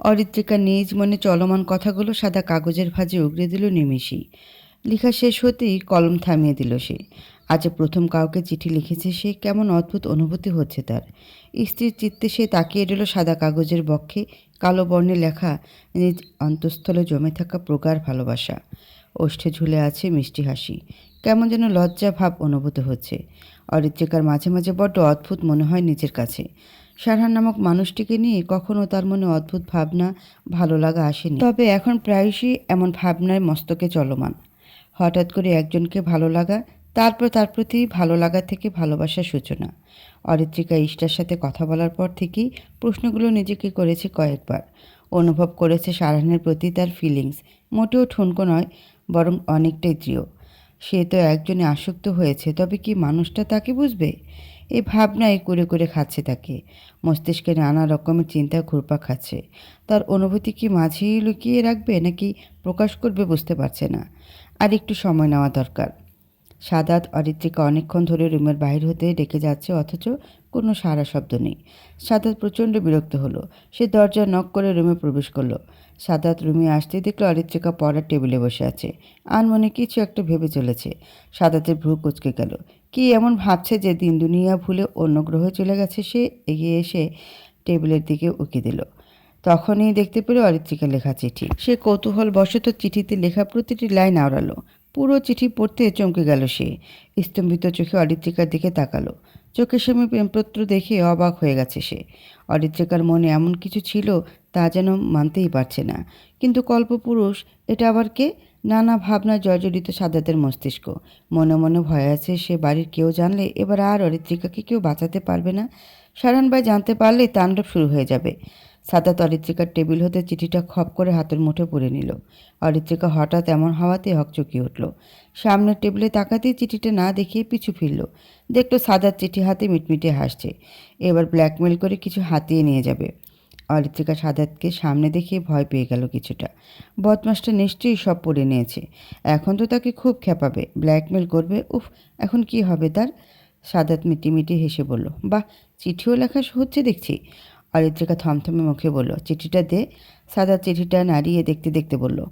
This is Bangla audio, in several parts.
অরিত্রিকা নিজ মনে চলমান কথাগুলো সাদা কাগজের ভাঁজে উগরে দিল নিমেষেই। লেখা শেষ হতেই কলম থামিয়ে দিল সে। আজ প্রথম কাউকে চিঠি লিখেছে সে, কেমন অদ্ভুত অনুভূতি হচ্ছে তার। স্থির চিত্তে সে তাকিয়ে রইল সাদা কাগজের বক্ষে, কালো বর্ণে লেখা নিজ অন্তঃস্থলে জমে থাকা প্রগাঢ় ভালোবাসা। ওষ্ঠে ঝুলে আছে মিষ্টি হাসি। কেমন যেন লজ্জা ভাব অনুভূত হচ্ছে। অরিত্রিকার মাঝে মাঝে বড্ড অদ্ভুত মনে হয় নিজের কাছে। সারহান নামক মানুষটিকে নিয়ে কখনো তার মনে অদ্ভুত ভাবনা, ভালো লাগা আসেনি, তবে এখন প্রায়শই এমন ভাবনায় মস্তকে চলমান। হঠাৎ করে একজনকে ভালো লাগা, তারপর তার প্রতি ভালো লাগা থেকে ভালোবাসার সূচনা। অরিত্রিকা ইষ্টার সাথে কথা বলার পর থেকেই প্রশ্নগুলো নিজেকে করেছে কয়েকবার। অনুভব করেছে সারহানের প্রতি তার ফিলিংস মোটেও ঠুনকো নয়, বরং অনেকটাই দৃঢ়। সে তো একজনে আসক্ত হয়েছে, তবে কি মানুষটা তাকে বুঝবে? এই ভাবনায় করে করে খাচ্ছে তাকে। মস্তিষ্কে নানা রকমের চিন্তা ঘুরপাক খাচ্ছে। তার অনুভূতি কি মাঝেই লুকিয়ে রাখবে নাকি প্রকাশ করবে বুঝতে পারছে না। আর একটু সময় নেওয়া দরকার। সাদাত অরিত্রিকা অনেকক্ষণ ধরে রুমের বাইরে হতে ডেকে যাচ্ছে, অথচ কোনো সাড়া শব্দ নেই। সাদাত প্রচণ্ড বিরক্ত হলো। সে দরজা নক করে রুমে প্রবেশ করলো। সাদাত রুমে আসতেই দেখলো অরিত্রিকা পড়ার টেবিলে বসে আছে। আনমনে কিছু একটা ভেবে চলেছে। সাদাতের ভ্রু কুঁচকে গেল। কি এমন ভাবছে যে দিন দুনিয়া ভুলে অন্য গ্রহে চলে গেছে সে? এগিয়ে এসে টেবিলের দিকে উকি দিল। তখনই দেখতে পেল অরিত্রিকার লেখা চিঠি। সে কৌতূহল বশত চিঠিতে লেখা প্রতিটি লাইন আওড়ালো। পুরো চিঠি পড়তে চমকে গেল সে। স্তম্ভিত চোখে অরিত্রিকার দিকে তাকালো। চোখের সামনে প্রেমপত্র দেখে অবাক হয়ে গেছে সে। অরিত্রিকার মনে এমন কিছু ছিল তা যেন মানতেই পারছে না। কিন্তু কল্পপুরুষ, এটা আবার কে? নানা ভাবনায় জর্জরিত সাদাতের মস্তিষ্ক। মনে মনে ভয় আছে সে বাড়ির কেউ জানলে এবার আর অরিত্রিকাকে কেউ বাঁচাতে পারবে না। সারান ভাই জানতে পারলে তাণ্ডব শুরু হয়ে যাবে। সাদাত অরিত্রিকার টেবিল হতে চিঠিটা খপ করে হাতের মুঠে পুরে নিল। অরিত্রিকা হঠাৎ এমন হওয়াতে হকচকিয়ে উঠল। সামনের টেবিলে তাকাতেই চিঠিটা না দেখিয়ে পিছু ফিরল। দেখল সাদাত চিঠি হাতে মিটমিটে হাসছে। এবার ব্ল্যাকমেল করে কিছু হাতিয়ে নিয়ে যাবে। অরিত্রিকা সাদাতকে সামনে দেখিয়ে ভয় পেয়ে গেল কিছুটা। বদমাসটা নিশ্চয়ই সব পড়ে নিয়েছে। এখন তো তাকে খুব খেপাবে, ব্ল্যাকমেল করবে। উফ, এখন কি হবে তার? সাদাত মিটিমিটি হেসে বলল, বাহ, চিঠিও লেখা হচ্ছে দেখছি। অরিত্রিকা থমথমে মুখে বলল, চিঠিটা দে। সাদাত চিঠিটা নাড়িয়ে দেখতে দেখতে বলল,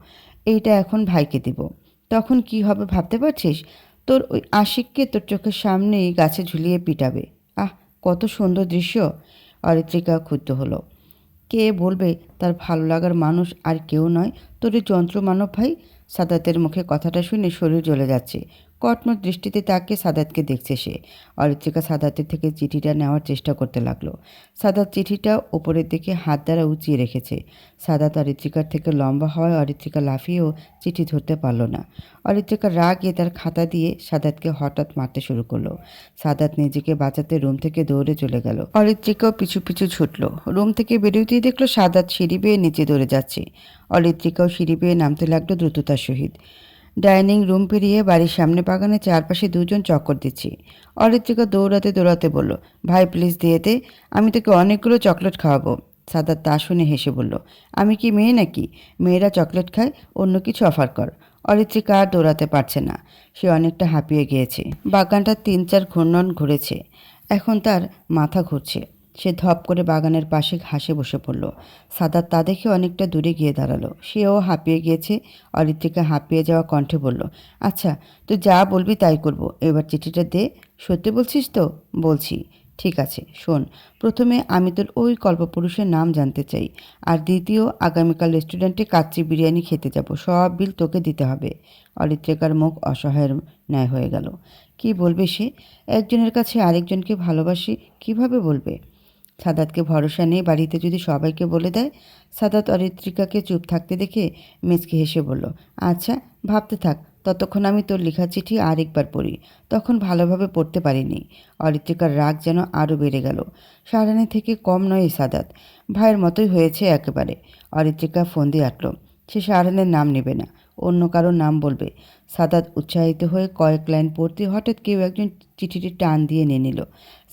এইটা এখন ভাইকে দেব। তখন কি হবে ভাবতে পারছিস? তোর ওই আশিককে তোর চোখের সামনেই গাছে ঝুলিয়ে পিটাবে। আহ, কত সুন্দর দৃশ্য! অরিত্রিকা ক্ষুব্ধ হলো। কে বলবে তার ভালো লাগার মানুষ আর কেউ নয়, তোর এই যন্ত্রমানব ভাই? সাদাতের মুখে কথাটা শুনে শরীর জ্বলে যাচ্ছে। কটমট দৃষ্টিতে তাকে সাদাতকে দেখছে সে। অরিত্রিকা সাদাতের থেকে চিঠিটা নেওয়ার চেষ্টা করতে লাগলো। সাদাত চিঠিটা ওপরের দিকে হাত দ্বারা উঁচিয়ে রেখেছে। সাদাত অরিত্রিকার থেকে লম্বা হওয়ায় অরিত্রিকা লাফিয়েও চিঠি ধরতে পারল না। অরিত্রিকার রাগে তার খাতা দিয়ে সাদাতকে হঠাৎ মারতে শুরু করলো। সাদাত নিজেকে বাঁচাতে রুম থেকে দৌড়ে চলে গেল। অরিত্রিকাও পিছু পিছু ছুটল। রুম থেকে বেরোতেই দেখলো সাদাত সিঁড়ি বেয়ে নিচে দৌড়ে যাচ্ছে। অরিত্রিকাও সিঁড়ি বেয়ে নামতে লাগলো দ্রুততার সহিত। ডাইনিং রুম পেরিয়ে বাড়ির সামনে বাগানে চারপাশে দুজন চক্কর দিচ্ছে। অরিত্রিকা দৌড়াতে দৌড়াতে বলল, ভাই প্লিজ দিয়ে দে, আমি তোকে অনেকগুলো চকলেট খাওয়াবো। সাদাত তা শুনে হেসে বলল, আমি কি মেয়ে নাকি? মেয়েরা চকলেট খায়, অন্য কিছু অফার কর। অরিত্রিকা আর দৌড়াতে পারছে না। সে অনেকটা হাঁপিয়ে গিয়েছে। বাগানটা ৩-৪ ঘূর্ণন ঘুরেছে। এখন তার মাথা ঘুরছে। সে ধপ করে বাগানের পাশে ঘাসে বসে পড়ল। সাদাত তা দেখে অনেকটা দূরে গিয়ে দাঁড়ালো। সেও হাঁপিয়ে গিয়েছে। অরিত্রিকা হাঁপিয়ে যাওয়া কণ্ঠে বলল, আচ্ছা, তুই যা বলবি তাই করব। এবার চিঠিটা দে। সত্যি বলছিস তো? বলছি। ঠিক আছে, শোন, প্রথমে আমি তোর ওই কল্পপুরুষের নাম জানতে চাই। আর দ্বিতীয়, আগামীকাল রেস্টুরেন্টে কাচ্চি বিরিয়ানি খেতে যাব, সব বিল তোকে দিতে হবে। অরিত্রিকার মুখ অসহায়ের ন্যায় হয়ে গেল। কি বলবে সে? একজনের কাছে আরেকজনকে ভালোবাসি কিভাবে বলবে? সাদাতকে ভরসা নেই, বাড়িতে যদি সবাইকে বলে দেয়। সাদাত অরিত্রিকাকে চুপ থাকতে দেখে মেচকে হেসে বলল, আচ্ছা, ভাবতে থাক, ততক্ষণ আমি তোর লেখা চিঠি আরেকবার পড়ি। তখন ভালোভাবে পড়তে পারিনি। অরিত্রিকার রাগ যেন আরও বেড়ে গেল। সারানি থেকে কম নয় এই সাদাত, ভাইয়ের মতোই হয়েছে একেবারে। অরিত্রিকা ফোন দিয়ে আটল। সে সারানের নাম নেবে না, অন্য কারোর নাম বলবে। সাদাত উৎসাহিত হয়ে কয়েক লাইন পড়তে হঠাৎ কেউ একজন চিঠিটি টান দিয়ে নিয়ে নিল।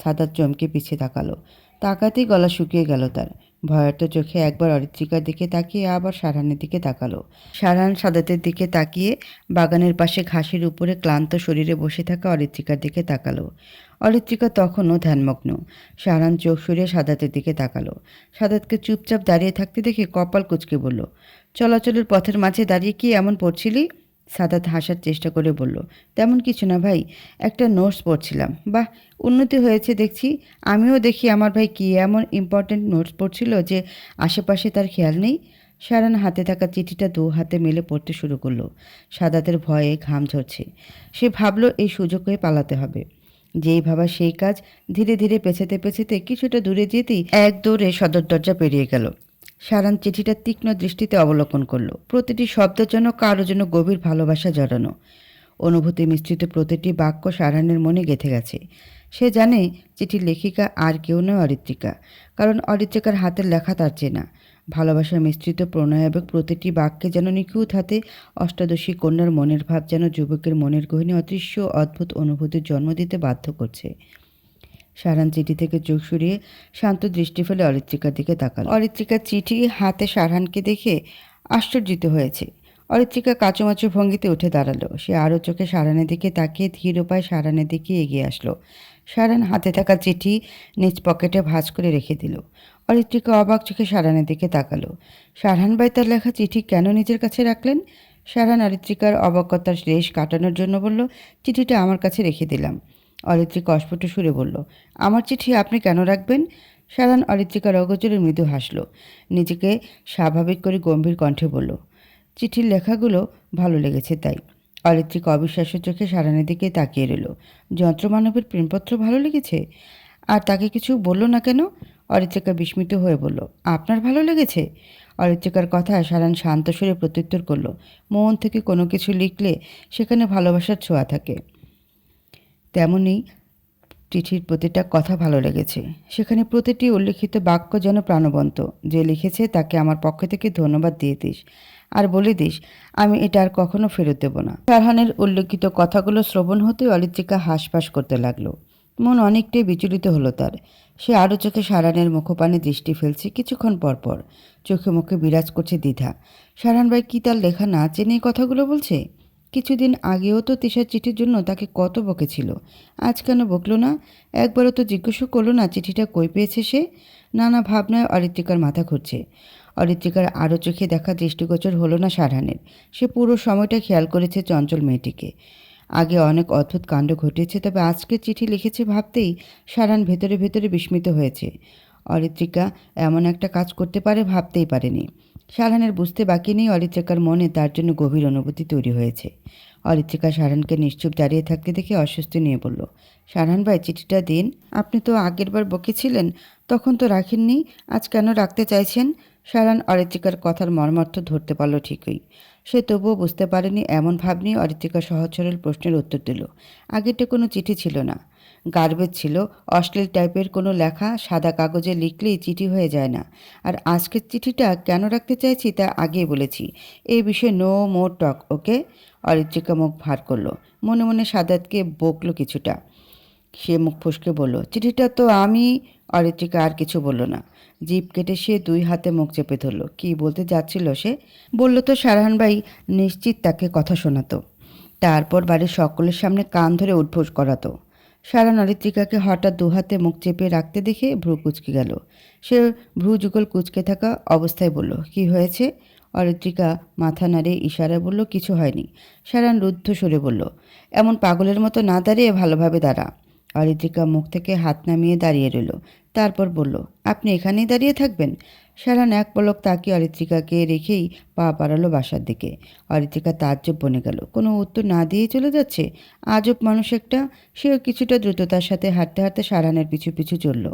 সাদাত চমকে পিছিয়ে তাকালো। তাকাতেই গলা শুকিয়ে গেল তার। ভয়ার্ত চোখে একবার অরিত্রিকার দিকে তাকিয়ে আবার সারহানের দিকে তাকালো। সারহান সাদাতের দিকে তাকিয়ে বাগানের পাশে ঘাসের উপরে ক্লান্ত শরীরে বসে থাকা অরিত্রিকার দিকে তাকালো। অরিত্রিকা তখনও ধ্যানমগ্ন। সারহান চোখ সরিয়ে সাদাতের দিকে তাকালো। সাদাতকে চুপচাপ দাঁড়িয়ে থাকতে দেখে কপাল কুঁচকে বলল, চলাচলের পথের মাঝে দাঁড়িয়ে কি এমন পড়ছিলি? সাদাত হাসার চেষ্টা করে বলল, তেমন কিছু না ভাই, একটা নোটস পড়ছিলাম। বাহ, উন্নতি হয়েছে দেখছি। আমিও দেখি আমার ভাই কী এমন ইম্পর্ট্যান্ট নোটস পড়ছিল যে আশেপাশে তার খেয়াল নেই। সারান হাতে থাকা চিঠিটা দু হাতে মেলে পড়তে শুরু করলো। সাদাতের ভয়ে ঘাম ঝরছে। সে ভাবল এই সুযোগ হয়ে পালাতে হবে। যেই ভাবা সেই কাজ। ধীরে ধীরে পেছাতে পেছাতে কিছুটা দূরে যেতেই এক দৌড়ে সদর দরজা পেরিয়ে গেল। সারান চিঠিটা তীক্ষ্ণ দৃষ্টিতে অবলোকন করলো। প্রতিটি শব্দের জন্য কারো জন্য গভীর ভালোবাসা জড়ানো। অনুভূতি মিশ্রিত প্রতিটি বাক্য সারানের মনে গেঁথে গেছে। সে জানে চিঠির লেখিকা আর কেউ নয়, অরিত্রিকা। কারণ অরিত্রিকার হাতের লেখা তার চেনা। ভালোবাসার মিশ্রিত প্রণয়াবেগ প্রতিটি বাক্যে যেন নিখুঁত হাতে অষ্টাদশী কন্যার মনের ভাব যেন যুবকের মনের গহীনে অদৃশ্য অদ্ভুত অনুভূতির জন্ম দিতে বাধ্য করছে। সারান চিঠি থেকে চোখ সরিয়ে শান্ত দৃষ্টি ফেলে অরিত্রিকার দিকে তাকাল। অরিত্রিকার চিঠি হাতে সারহানকে দেখে আশ্চর্যিত হয়েছে। অরিত্রিকা কাচুমাচু ভঙ্গিতে উঠে দাঁড়ালো। সে আরও চোখে সারানের দিকে তাকিয়ে ধীর উপায় সারানের দিকে এগিয়ে আসলো। সারান হাতে থাকা চিঠি নিজ পকেটে ভাঁজ করে রেখে দিল। অরিত্রিকা অবাক চোখে সারানের দিকে তাকালো। সারহান ভাই তার লেখা চিঠি কেন নিজের কাছে রাখলেন? সারহান অরিত্রিকার অবাকতার রেশ কাটানোর জন্য বলল, চিঠিটা আমার কাছে রেখে দিলাম। অরিত্রিকা অস্ফুট সুরে বলল, আমার চিঠি আপনি কেন রাখবেন? সারহান অরিত্রিকার অগোচরে মৃদু হাসল। নিজেকে স্বাভাবিক করে গম্ভীর কণ্ঠে বলল, চিঠির লেখাগুলো ভালো লেগেছে তাই। অরিত্রিকা অবিশ্বাস্য চোখে সারহানের দিকে তাকিয়ে রইল। যন্ত্রমানবের প্রেমপত্র ভালো লেগেছে? আর তাকে কিছু বলল না কেন? অরিত্রিকা বিস্মিত হয়ে বলল, আপনার ভালো লেগেছে? অরিত্রিকার কথায় সারহান শান্ত সুরে প্রত্যুত্তর করল, মন থেকে কোনো কিছু লিখলে সেখানে ভালোবাসার ছোঁয়া থাকে। তেমনি চিঠির প্রতিটা কথা ভালো লেগেছে। সেখানে প্রতিটি উল্লিখিত বাক্য যেন প্রাণবন্ত। যে লিখেছে তাকে আমার পক্ষ থেকে ধন্যবাদ দিয়ে দিস, আর বলে দিস আমি এটা আর কখনো ফেরত দেব না। সারহানের উল্লেখিত কথাগুলো শ্রবণ হতেই অরিত্রিকা হাঁসফাঁস করতে লাগলো। মন অনেকটাই বিচলিত হলো তার। সে আরও চোখে সারহানের মুখপানে দৃষ্টি ফেলছে। কিছুক্ষণ পর পর চোখে মুখে বিরাজ করছে দ্বিধা। সারহান ভাই কি তার লেখা না জেনে এই কথাগুলো বলছে? কিছুদিন আগেও তো তিশার চিঠির জন্য তাকে কত বকেছিল। আজ কেন বকলো না? একবারও তো জিজ্ঞাসা করলো না চিঠিটা কই পেয়েছে সে? নানা ভাবনায় অরিত্রিকার মাথা ঘুরছে। অরিত্রিকার আরও চোখে দেখা দৃষ্টিগোচর হলো না সারহানের। সে পুরো সময়টা খেয়াল করেছে চঞ্চল মেয়েটিকে। আগে অনেক অদ্ভুত কাণ্ড ঘটেছে, তবে আজকে চিঠি লিখেছে ভাবতেই সারহান ভেতরে ভেতরে বিস্মিত হয়েছে। অরিত্রিকা এমন একটা কাজ করতে পারে ভাবতেই পারেনি। সারহানের বুঝতে বাকি নেই অরিত্রিকার মনে তার জন্য গভীর অনুভূতি তৈরি হয়েছে। অরিত্রিকা সারহানকে নিশ্চুপ দাঁড়িয়ে থাকতে দেখে অস্বস্তি নিয়ে বলল, সারহান ভাই চিঠিটা দিন। আপনি তো আগেরবার বকেছিলেন, তখন তো রাখেননি, আজ কেন রাখতে চাইছেন? সারহান অরিত্রিকার কথার মর্মার্থ ধরতে পারল ঠিকই। সে তবুও বুঝতে পারেনি। এমন ভাব নিয়ে অরিত্রিকা সহজ সরল প্রশ্নের উত্তর দিল, আগেরটা কোনো চিঠি ছিল না, গার্বেজ ছিল, অশ্লীল টাইপের কোনো লেখা। সাদা কাগজে লিখলেই চিঠি হয়ে যায় না। আর আজকের চিঠিটা কেন রাখতে চাইছি তা আগেই বলেছি। এই বিষয়ে নো মোর টক, ওকে? অরিত্রিকা মুখ ভার করলো। মনে মনে সাদাতকে বকলো কিছুটা। সে মুখ ফসকে বলল, চিঠিটা তো আমি। অরিত্রিকা আর কিছু বলল না। জিভ কেটে সে দুই হাতে মুখ চেপে ধরল। কি বলতে যাচ্ছিল সে? বলল তো সারহান ভাই নিশ্চিত তাকে কথা শোনাতো, তারপর বাড়ির সকলের সামনে কান ধরে উঠবোস করাতো। সারহান অরিত্রিকাকে হঠাৎ দুহাতে মুখ চেপে রাখতে দেখে ভ্রু কুঁচকে গেল। সে ভ্রু যুগল কুঁচকে থাকা অবস্থায় বলল, কি হয়েছে? অরিত্রিকা মাথা নাড়িয়ে ইশারায় বলল, কিছু হয়নি। সারহান রুদ্ধ সরে বলল, এমন পাগলের মতো না দাঁড়িয়ে ভালোভাবে দাঁড়া। অরিত্রিকা মুখ থেকে হাত নামিয়ে দাঁড়িয়ে রইল। তারপর বলল, আপনি এখানেই দাঁড়িয়ে থাকবেন? সারহান এক পলক তাকিয়ে অরিত্রিকাকে রেখেই পা বাড়ালো বাসার দিকে। অরিত্রিকা তাজ্জব বনে গেল। কোনো উত্তর না দিয়েই চলে যাচ্ছে? আজব মানুষ একটা। সেও কিছুটা দ্রুততার সাথে হাঁটতে হাঁটতে সারহানের পিছু পিছু চলল।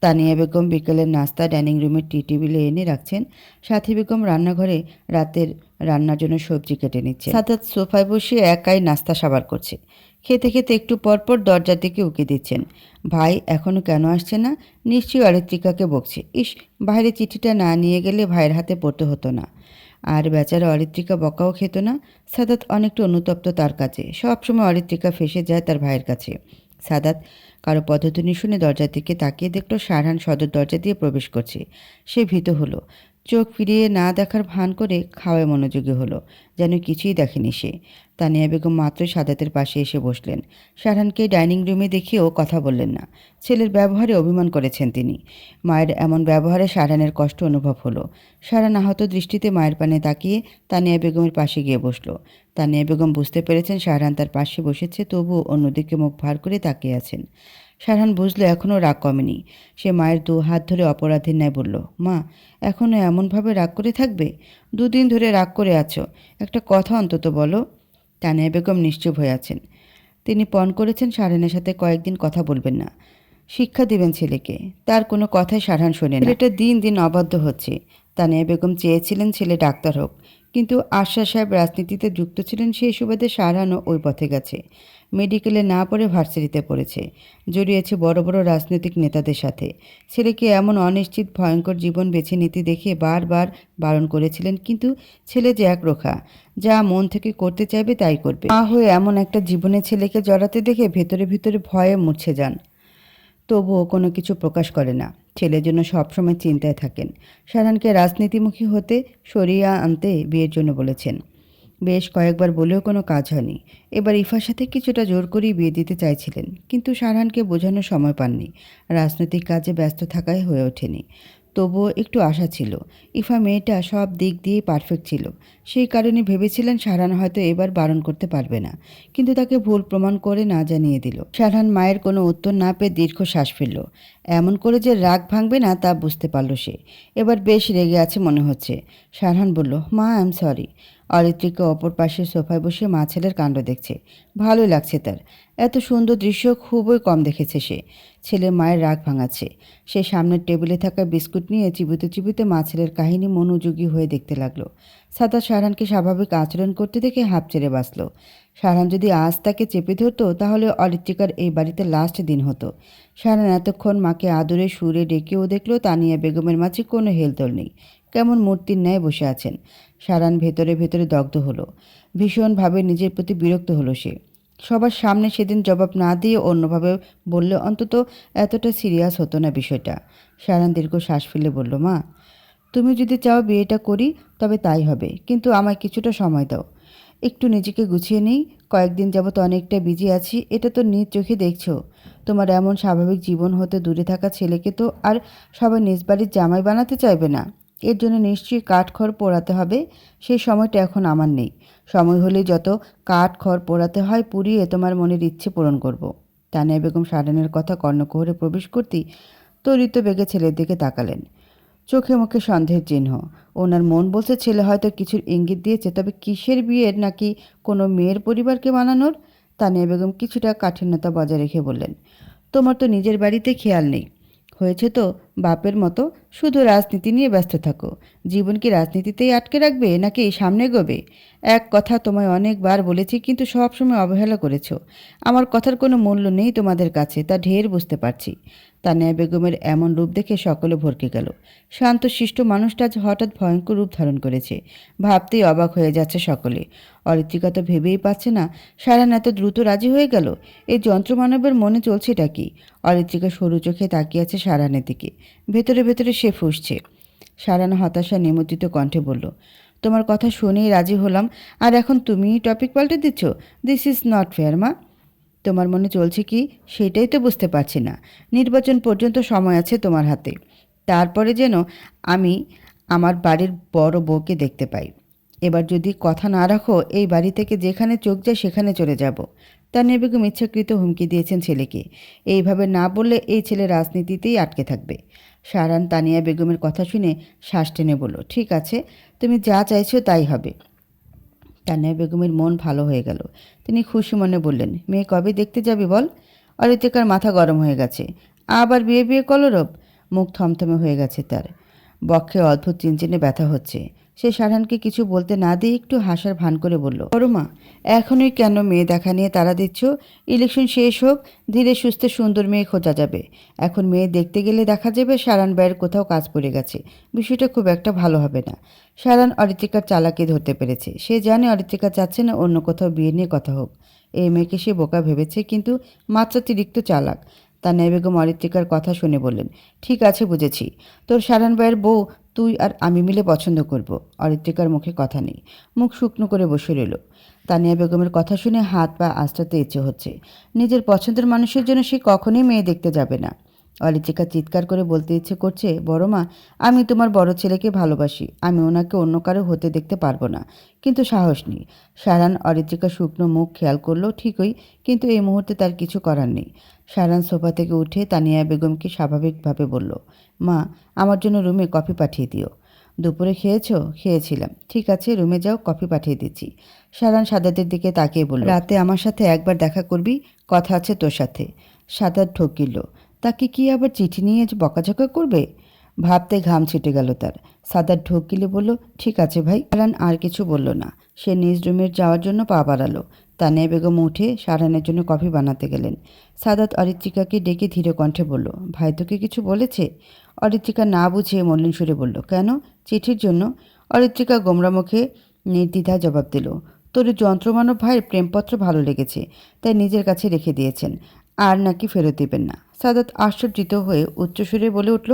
তানিয়া বেগম বিকেলের নাস্তা ডাইনিং রুমের টি টেবিলে এনে রাখছেন। সাথী বেগম রান্নাঘরে রাতের রান্নার জন্য সবজি কেটে নিচ্ছে। সাদাত সোফায় বসে একাই নাস্তা সাবার করছে। খেতে খেতে একটু পরপর দরজার দিকে উকি দিচ্ছেন। ভাই এখনও কেন আসছে না? নিশ্চয়ই অরিত্রিকাকে বকছে। ইস, বাইরে চিঠিটা না নিয়ে গেলে ভাইয়ের হাতে পড়তে হতো না। আর বেচারা অরিত্রিকা বকাও খেত না। সাদাত অনেকটা অনুতপ্ত তার কাছে। সবসময় অরিত্রিকা ফেসে যায় তার ভাইয়ের কাছে। সাদাত কারো পদধ্বনি শুনে দরজার দিকে তাকিয়ে দেখল শারহান সদর দরজা দিয়ে প্রবেশ করছে। সে ভীত হলো। চোখ ফিরিয়ে না দেখার ভান করে খাওয়ায় মনোযোগী হলো, যেন কিছুই দেখেনি সে। তানিয়া বেগম মাত্রই সাদাতের পাশে এসে বসলেন। শারহানকে ডাইনিং রুমে দেখিয়েও কথা বললেন না। ছেলের ব্যবহারে অভিমান করেছেন তিনি। মায়ের এমন ব্যবহারে শারহানের কষ্ট অনুভব হলো। শারহান আহত দৃষ্টিতে মায়ের পানে তাকিয়ে তানিয়া বেগমের পাশে গিয়ে বসলো। তানিয়া বেগম বুঝতে পেরেছেন শারহান তার পাশে বসেছে, তবুও অন্যদিকে মুখ ভার করে তাকিয়ে আছেন। শারহান বুঝলো এখনও রাগ কমেনি। সে মায়ের দু হাত ধরে অপরাধীর ন্যায় বলল, মা, এখনও এমনভাবে রাগ করে থাকবে? দুদিন ধরে রাগ করে আছো, একটা কথা অন্তত বলো। তানিয়া বেগম নিশ্চুপ হয়ে আছেন। তিনি পণ করেছেন শারহানের সাথে কয়েকদিন কথা বলবেন না। শিক্ষা দিবেন ছেলেকে। তার কোনো কথাই শারহান শোনে না। ছেলেটা দিন দিন অবাধ্য হচ্ছে। তানিয়া বেগম চেয়েছিলেন ছেলে ডাক্তার হোক, কিন্তু আশা সাহেব রাজনীতিতে যুক্ত ছিলেন, সেই সুবাদে শারহানও ওই পথে গেছে। মেডিকেলে না পড়ে ভার্সিটিতে পড়েছে, জড়িয়েছে বড় বড় রাজনৈতিক নেতাদের সাথে। ছেলেকে এমন অনিশ্চিত ভয়ঙ্কর জীবন বেছে নিতে দেখে বারবার বারণ করেছিলেন, কিন্তু ছেলে যে একরোখা, যা মন থেকে করতে চাইবে তাই করবে। মা হয়ে এমন একটা জীবনে ছেলেকে জড়াতে দেখে ভেতরে ভেতরে ভয়ে মূর্ছে যান। তবুও কোনো কিছু প্রকাশ করে না। ছেলের জন্য সবসময় চিন্তায় থাকেন। শারহানকে রাজনীতিমুখী হতে সরিয়ে আনতে বিয়ের জন্য বলেছেন। বেশ কয়েকবার বলেও কোনো কাজ হয়নি। এবার ইফার সাথে কিছুটা জোর করেই বিয়ে দিতে চাইছিলেন, কিন্তু শারহানকে বোঝানোর সময় পাননি। রাজনৈতিক কাজে ব্যস্ত থাকায় হয়ে ওঠেনি। তবুও একটু আশা ছিল। ইফা মেয়েটা সব দিক দিয়েই পারফেক্ট ছিল। সেই কারণে ভেবেছিলেন শারহান হয়তো এবার বারণ করতে পারবে না, কিন্তু তাকে ভুল প্রমাণ করে না জানিয়ে দিল। শারহান মায়ের কোনো উত্তর না পেয়ে দীর্ঘশ্বাস ফেলল। এমন করে যে রাগ ভাঙবে না তা বুঝতে পারল সে। এবার বেশ রেগে আছে মনে হচ্ছে। শারহান বলল, মা, আই এম সরি। অরিত্রিকা অপর পাশের সোফায় বসে মা ছেলের কাণ্ড দেখছে। ভালোই লাগছে তার। এত সুন্দর দৃশ্য খুবই কম দেখেছে সে। ছেলে মায়ের রাগ ভাঙাচ্ছে। সে সামনের টেবিলে থাকা বিস্কুট নিয়ে চিবুতে চিবুতে মা ছেলের কাহিনী মনোযোগী হয়ে দেখতে লাগলো। সাদাত শারহানকে স্বাভাবিক আচরণ করতে দেখে হাঁপ ছেড়ে বাঁচল। শারহান যদি আজ তাকে চেপে ধরতো, তাহলে অরিত্রিকার এই বাড়িতে লাস্ট দিন হতো। শারহান এতক্ষণ মাকে আদরে সুরে ডেকেও দেখলো তানিয়া বেগমের মাঝে কোনো হেলদোল নেই, কেমন মূর্তির ন্যায় বসে আছেন। শারহান ভেতরে ভেতরে দগ্ধ হলো। ভীষণভাবে নিজের প্রতি বিরক্ত হলো সে। সবার সামনে সেদিন জবাব না দিয়ে অন্যভাবে বললে অন্তত এতটা সিরিয়াস হতো না বিষয়টা। শারহান দীর্ঘ শ্বাস ফেলে বলল, মা, তুমি যদি চাও বিয়েটা করি তবে তাই হবে, কিন্তু আমায় কিছুটা সময় দাও। একটু নিজেকে গুছিয়ে নিই। কয়েকদিন যাবত অনেকটা বিজি আছি, এটা তো নিজ চোখে দেখছো। তোমার এমন স্বাভাবিক জীবন হতে দূরে থাকা ছেলেকে তো আর সবাই নিজ বাড়ির জামাই বানাতে চাইবে না। এর জন্য নিশ্চয়ই কাঠখড় পোড়াতে হবে। সেই সময়টা এখন আমার নেই। সময় হলে যত কাঠখড় পোড়াতে হয় পুড়িয়ে তোমার মনের ইচ্ছে পূরণ করব। তানিয়া বেগম শারহানের কথা কর্ণকুহরে প্রবেশ করতেই তরিত বেগে ছেলের দিকে তাকালেন। চোখে মুখে সন্দেহের চিহ্ন। ওনার মন বলছে ছেলে হয়তো কিছুর ইঙ্গিত দিয়েছে, তবে কিসের বিয়ের, নাকি কোনো মেয়ের পরিবারকে বানানোর? তানিয়া বেগম কিছুটা কাঠিন্যতা বজায় রেখে বললেন, তোমার তো নিজের বাড়িতে খেয়াল নেই। হয়েছে তো বাপের মতো, শুধু রাজনীতি নিয়ে ব্যস্ত থাকো। জীবন কি রাজনীতিতেই আটকে রাখবে, নাকি সামনে এগোবে? এক কথা তোমায় অনেকবার বলেছি, কিন্তু সবসময় অবহেলা করেছো। আমার কথার কোনো মূল্য নেই তোমাদের কাছে, তা ঢের বুঝতে পারছি। তানিয়া বেগমের এমন রূপ দেখে সকলে ভরকে গেল। শান্ত শিষ্ট মানুষটা আজ হঠাৎ ভয়ঙ্কর রূপ ধারণ করেছে। ভাবতেই অবাক হয়ে যাচ্ছে সকলে। অরিত্রিকা তো ভেবেই পাচ্ছে না শারহান এত দ্রুত রাজি হয়ে গেল। এই যন্ত্রমানবের মনে চলছেটা কি? অরিত্রিকা সরু চোখে তাকিয়ে আছে শারহানের দিকে। ভেতরে ভেতরে সে ফুঁসছে। শারহান হতাশা নিমজ্জিত কণ্ঠে বলল, তোমার কথা শুনেই রাজি হলাম, আর এখন তুমিই টপিক পাল্টে দিচ্ছ। দিস ইজ নট ফেয়ার, মা। তোমার মনে চলছে কি সেটাই তো বুঝতে পারছি না। নির্বাচন পর্যন্ত সময় আছে তোমার হাতে। তারপরে যেন আমি আমার বাড়ির বড় বউকে দেখতে পাই। এবার যদি কথা না রাখো, এই বাড়ি থেকে যেখানে চোখ যায় সেখানে চলে যাব। তানিয়া বেগম ইচ্ছাকৃত হুমকি দিয়েছেন ছেলেকে। এইভাবে না বললে এই ছেলে রাজনীতিতেই আটকে থাকবে। শারহান তানিয়া বেগমের কথা শুনে শ্বাস টেনে বলল, ঠিক আছে, তুমি যা চাইছো তাই হবে। তানিয়া বেগমের মন ভালো হয়ে গেল। তিনি খুশি মনে বললেন, মেয়ে কবে দেখতে যাবি বল? অরিত্রিকার মাথা গরম হয়ে গেছে। আবার বিয়ে বিয়ে কলরব। মুখ থমথমে হয়ে গেছে তার। বক্ষে অদ্ভুত চিনচিনে ব্যথা হচ্ছে। সে শারহানকে কিছু বলতে না দিয়ে একটু হাসার ভান করে বলল, বড় মা, এখনই কেন মেয়ে দেখা নিয়ে তাড়া দিচ্ছ? ইলেকশন শেষ হোক, ধীরে সুস্থে সুন্দর মেয়ে খোঁজা যাবে। এখন মেয়ে দেখতে গেলে দেখা যাবে শারহান ভাইয়ের কোথাও কাজ পড়ে গেছে। বিষয়টা খুব একটা ভালো হবে না। শারহান অরিত্রিকার চালাকি ধরতে পেরেছে। সে জানে অরিত্রিকা চাচ্ছে না অন্য কোথাও বিয়ে নিয়ে কথা হোক। এই মেয়েকে সে বোকা ভেবেছে, কিন্তু মাত্রাতিরিক্ত চালাক। তানিয়া বেগম অরিত্রিকার কথা শুনে বললেন, ঠিক আছে, বুঝেছি। তোর সারান ভাইয়ের বউ তুই আর আমি মিলে পছন্দ করব। অরিত্রিকার মুখে কথা নেই, মুখ শুকনো করে বসে রইল। তানিয়া বেগমের কথা শুনে হাত পা আঁচড়াতে ইচ্ছে হচ্ছে। নিজের পছন্দের মানুষের জন্য সে কখনোই মেয়ে দেখতে যাবে না। অরিত্রিকা চিৎকার করে বলতে ইচ্ছে করছে, বড় মা, আমি তোমার বড় ছেলেকে ভালোবাসি, আমি ওনাকে অন্য কারো হতে দেখতে পারবো না, কিন্তু সাহস নেই। সারান অরিত্রিকা শুকনো মুখ খেয়াল করলো ঠিকই, কিন্তু এই মুহূর্তে তার কিছু করার নেই। সারান সোফা থেকে উঠে তানিয়া বেগমকে স্বাভাবিকভাবে বলল, মা, আমার জন্য রুমে কফি পাঠিয়ে দিও। দুপুরে খেয়েছো? খেয়েছিলাম। ঠিক আছে, রুমে যাও, কফি পাঠিয়ে দিচ্ছি। সারান সাদাতের দিকে তাকিয়ে বলল, রাতে আমার সাথে একবার দেখা করবি, কথা আছে তোর সাথে। সাদাত ঠকিল, তাকে কি আবার চিঠি নিয়ে বকাঝকা করবে? ভাবতে ঘাম ছিটে গেল তার। সাদাত ঢোক গিলে বলল, ঠিক আছে ভাই। সারান আর কিছু বলল না। সে নিজ রুমে যাওয়ার জন্য পা বাড়ালো। তানিয়া বেগম উঠে সারানের জন্য কফি বানাতে গেলেন। সাদাত অরিত্রিকাকে ডেকে ধীরে কণ্ঠে বলল, ভাই তোকে কিছু বলেছে? অরিত্রিকা না বুঝিয়ে মলিন সুরে বলল, কেন? চিঠির জন্য। অরিত্রিকা গোমরা মুখে নির্দ্বিধায় জবাব দিল, তোর যন্ত্রমানব ভাইয়ের প্রেমপত্র ভালো লেগেছে, তাই নিজের কাছে রেখে দিয়েছেন, আর নাকি ফেরত দিবেন না। সাদাত আশ্চর্যিত হয়ে উচ্চস্বরে বলে উঠল,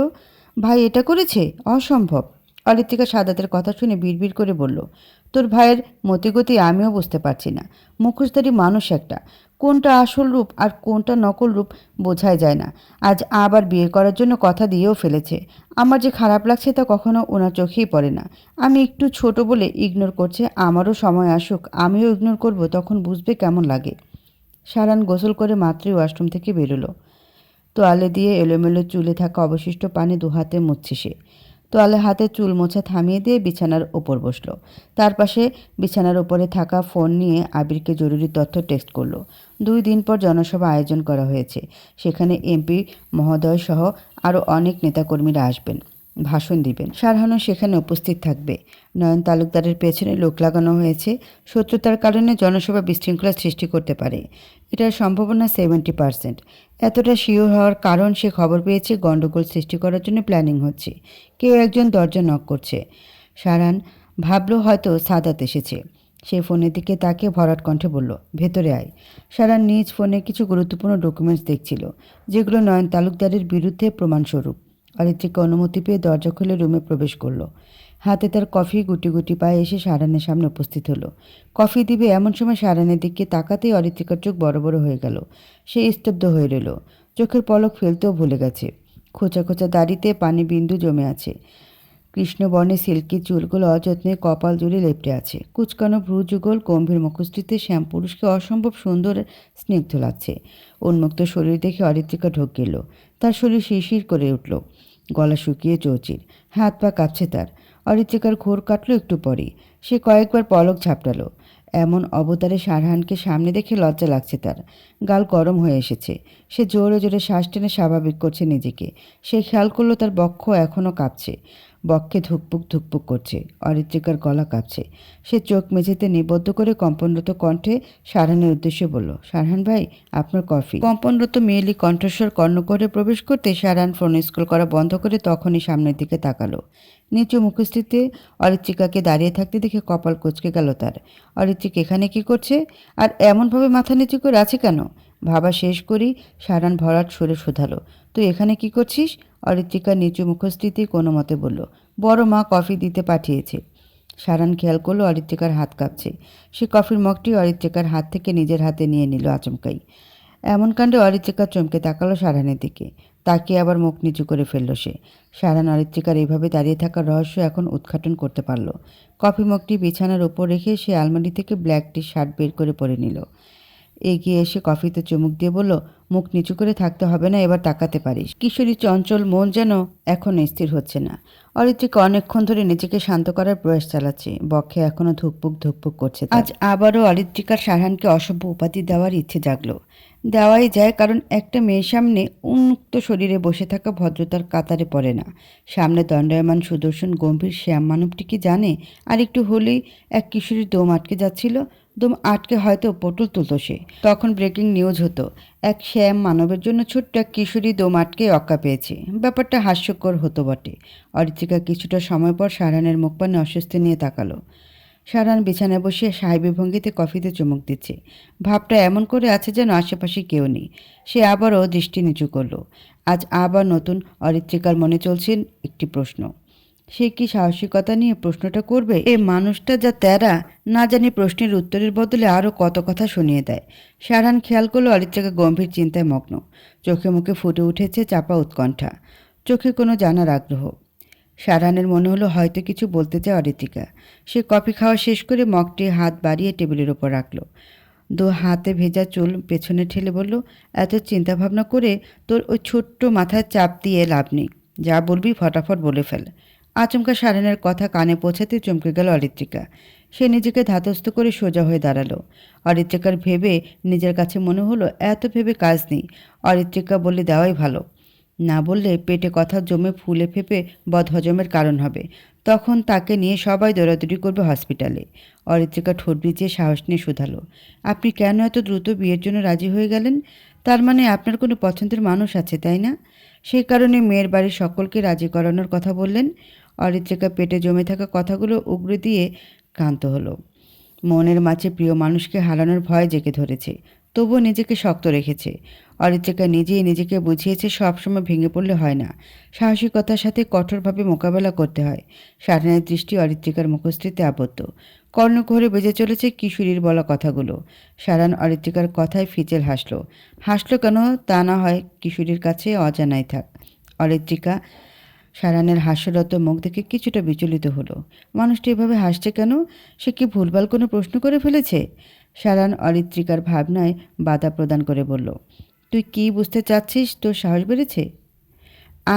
ভাই এটা করেছে? অসম্ভব। অরিত্রিকা সাদাতের কথা শুনে বিড়বিড় করে বলল, তোর ভাইয়ের মতিগতি আমিও বুঝতে পারছি না। মুখোশধারী মানুষ একটা, কোনটা আসল রূপ আর কোনটা নকল রূপ বোঝাই যায় না। আজ আবার বিয়ে করার জন্য কথা দিয়েও ফেলেছে। আমার যে খারাপ লাগছে তা কখনো ওনার চোখেই পড়ে না। আমি একটু ছোট বলে ইগনোর করছে, আমারও সময় আসুক, আমিও ইগনোর করব, তখন বুঝবে কেমন লাগে। সারান গোসল করে মাত্রই ওয়াশরুম থেকে বেরোলো। তোয়ালে দিয়ে এলোমেলো চুলে থাকা অবশিষ্ট পানি দুহাতে মুছছে সে। তোয়ালে হাতে চুল মোছা থামিয়ে দিয়ে বিছানার ওপর বসলো। তার পাশে বিছানার ওপরে থাকা ফোন নিয়ে আবিরকে জরুরি তথ্য টেক্সট করলো। 2 দিন পর জনসভা আয়োজন করা হয়েছে। সেখানে এমপি মহোদয় সহ আরও অনেক নেতাকর্মীরা আসবেন, ভাষণ দিবেন। সারহানও সেখানে উপস্থিত থাকবে। নয়ন তালুকদারের পেছনে লোক লাগানো হয়েছে। শত্রুতার কারণে জনসভা বিশৃঙ্খলা সৃষ্টি করতে পারে, এটার সম্ভাবনা 70%। এতটা শিওর হওয়ার কারণ সে খবর পেয়েছে গণ্ডগোল সৃষ্টি করার জন্য প্ল্যানিং হচ্ছে। কেউ একজন দরজা নক করছে। সারান ভাবল হয়তো সাদাত এসেছে। সে ফোনের দিকে তাকিয়ে ভরাট কণ্ঠে বলল, ভেতরে আয়। সারান নিজ ফোনে কিছু গুরুত্বপূর্ণ ডকুমেন্টস দেখছিল, যেগুলো নয়ন তালুকদারের বিরুদ্ধে প্রমাণস্বরূপ। অরিত্রিকা অনুমতি পেয়ে দরজা খুলে রুমে প্রবেশ করলো। হাতে তার কফি গুটি গুটি পায়ে এসে সারানের সামনে উপস্থিত হলো। কফি দিবে এমন সময় সারানের দিকে তাকাতেই অরিত্রিকার চোখ বড় বড় হয়ে গেল। সে স্তব্ধ হয়ে রইল, চোখের পলক ফেলতেও ভুলে গেছে। খোঁচা খোঁচা দাড়িতে পানি বিন্দু জমে আছে। কৃষ্ণবর্ণের সিল্কি চুলগুলো অযত্নে কপাল জুড়ে লেপটে আছে। কুচকানো ভ্রুযুগল গম্ভীর মুখশ্রীতে শ্যামপুরুষকে অসম্ভব সুন্দর স্নিগ্ধ লাগছে। উন্মুক্ত শরীর দেখে অরিত্রিকা ঢোক গেল। তার শরীর শিরশির করে উঠল, গলা শুকিয়ে চৌচির, হাত পা কাঁপছে তার। অরিত্রিকার ঘোর কাটল একটু পরেই। সে কয়েকবার পলক ঝাপটালো। এমন অবতারে সারহানকে সামনে দেখে লজ্জা লাগছে তার। গাল গরম হয়ে এসেছে। সে জোরে জোরে শ্বাস টেনে স্বাভাবিক করছে নিজেকে। সে খেয়াল করলো তার বক্ষ এখনও কাঁপছে, বক্ষে ধুকপুক ধুকপুক করছে। অরিত্রিকার গলা কাঁপছে। সে চোখ মেঝেতে নিবদ্ধ করে কম্পনরত কণ্ঠে সারহানের উদ্দেশ্যে বলল, সারহান ভাই, আপনার কফি। কম্পনরত মেয়েলি কণ্ঠস্বর কর্ণ করে প্রবেশ করতে সারহান ফোন স্ক্রল করা বন্ধ করে তখনই সামনের দিকে তাকালো। নিচু মুখস্থিতে অরিত্রিকাকে দাঁড়িয়ে থাকতে দেখে কপাল কুঁচকে গেল তার। অরিত্রিকা এখানে কি করছে, আর এমনভাবে মাথা নিচু করে আছে কেন? ভাবা শেষ করি সারান ভরাট সুরে শুধালো, তুই এখানে কি করছিস? অরিত্রিকা নিচু মুখস্থিতি কোনো মতে বলল, বড় মা কফি দিতে পাঠিয়েছে। সারান খেয়াল করলো অরিত্রিকার হাত কাঁপছে। সে কফির মগটি অরিত্রিকার হাত থেকে নিজের হাতে নিয়ে নিল আচমকাই। এমন কাণ্ডে অরিত্রিকা চমকে তাকালো সারানের দিকে। তাকিয়ে আবার মুখ নিচু করে ফেলল সে। সারান অরিত্রিকার এইভাবে দাঁড়িয়ে থাকার রহস্য এখন উদ্ঘাটন করতে পারল। কফি মগটি বিছানার ওপর রেখে সে আলমারি থেকে ব্ল্যাক টি শার্ট বের করে পরে নিল। এগিয়ে এসে কফিতে চুমুক দিয়ে বলল, মুখ নিচু করে থাকতে হবে না, এবার তাকাতে পারিস। কিশোরী চঞ্চল মন যেন এখন স্থির হচ্ছে না। অরিত্রিকা অনেকক্ষণ ধরে নিজেকে শান্ত করার প্রয়াস চালাচ্ছে। বক্ষে এখনো ধুকপুক ধুকপুক করছে। আজ আবারও অরিত্রিকার সারহানকে অসভ্য উপাধি দেওয়ার ইচ্ছে জাগলো। দেওয়াই যায়, কারণ একটা মেয়ের সামনে উন্মুক্ত শরীরে বসে থাকা ভদ্রতার কাতারে পড়ে না। সামনে দণ্ডায়মান সুদর্শন গম্ভীর শ্যাম মানবটি কি জানে আর একটু হলেই এক কিশোরীর দম আটকে যাচ্ছিল। দম আটকে হয়তো পটল তুলত সে। তখন ব্রেকিং নিউজ হতো, এক শ্যাম মানবের জন্য ছোট্ট এক কিশোরী দম আটকে অক্কা পেয়েছে। ব্যাপারটা হাস্যকর হতো বটে। অরিত্রিকা কিছুটা সময় পর সারহানের মুখপানে অস্বস্তি নিয়ে তাকালো। সারান বিছানায় বসে সাহেবী ভঙ্গিতে কফিতে চুমুক দিচ্ছে। ভাবটা এমন করে আছে যেন আশেপাশে কেউ নেই। সে আবারও দৃষ্টি নিচু করল। আজ আবার নতুন অরিত্রিকার মনে চলছে একটি প্রশ্ন। সে কি সাহসিকতা নিয়ে প্রশ্নটা করবে? এ মানুষটা যা তেরা, না জানি প্রশ্নের উত্তরের বদলে আরও কত কথা শুনিয়ে দেয়। সারান খেয়াল করলো অরিত্রিকা গম্ভীর চিন্তায় মগ্ন। চোখে মুখে ফুটে উঠেছে চাপা উৎকণ্ঠা, চোখে কোনো জানার আগ্রহ। সারানের মনে হলো হয়তো কিছু বলতে চায় অরিত্রিকা। সে কফি খাওয়া শেষ করে মগটি হাত বাড়িয়ে টেবিলের ওপর রাখলো। দু হাতে ভেজা চুল পেছনে ঠেলে বলল, এত চিন্তা ভাবনা করে তোর ওই ছোট্ট মাথায় চাপ দিয়ে লাভ নেই। যা বলবি ফটাফট বলে ফেল। আচমকা সারানের কথা কানে পৌঁছাতে চমকে গেল অরিত্রিকা। সে নিজেকে ধাতস্থ করে সোজা হয়ে দাঁড়ালো। অরিত্রিকার ভেবে নিজের কাছে মনে হলো এত ভেবে কাজ নেই। অরিত্রিকা বলে দেওয়াই ভালো। না বললে পেটে কথা জমে ফুলে ফেপে বদহজমের কারণ হবে। তখন তাকে নিয়ে সবাই দৌড়াদৌড়ি করবে হসপিটালে। অরিত্রিকা ঠোঁট ভিজিয়ে সাহস নিয়ে শুধালো, আপনি কেন এত দ্রুত বিয়ের জন্য রাজি হয়ে গেলেন? তার মানে আপনার কোনো পছন্দের মানুষ আছে, তাই না? সেই কারণে মেয়ের বাড়ির সকলকে রাজি করানোর কথা বললেন। অরিত্রিকা পেটে জমে থাকা কথাগুলো উগরে দিয়ে ক্ষান্ত হলো। মনের মাঝে প্রিয় মানুষকে হারানোর ভয় জেগে ধরেছে, তবুও নিজেকে শক্ত রেখেছে। অরিত্রিকা নিজেই নিজেকে বুঝিয়েছে সবসময় ভেঙে পড়লে হয় না, সাহসিকতার সাথে কঠোরভাবে মোকাবেলা করতে হয়। সারানের দৃষ্টি অরিত্রিকার মুখশ্রীতে আবদ্ধ। কর্ণকুহরে বেজে চলেছে কিশোরীর বলা কথাগুলো। সারান অরিত্রিকার কথায় ফিচেল হাসলো। হাসলো কেন তা না হয় কিশোরীর কাছে অজানাই থাক। অরিত্রিকা সারানের হাস্যরত মুখ দেখে কিছুটা বিচলিত হলো। মানুষটি এভাবে হাসছে কেন? সে কি ভুলভাল কোনো প্রশ্ন করে ফেলেছে? সারান অরিত্রিকার ভাবনায় বাধা প্রদান করে বলল, তুই কি বুঝতে চাচ্ছিস? তোর সাহস বেড়েছে?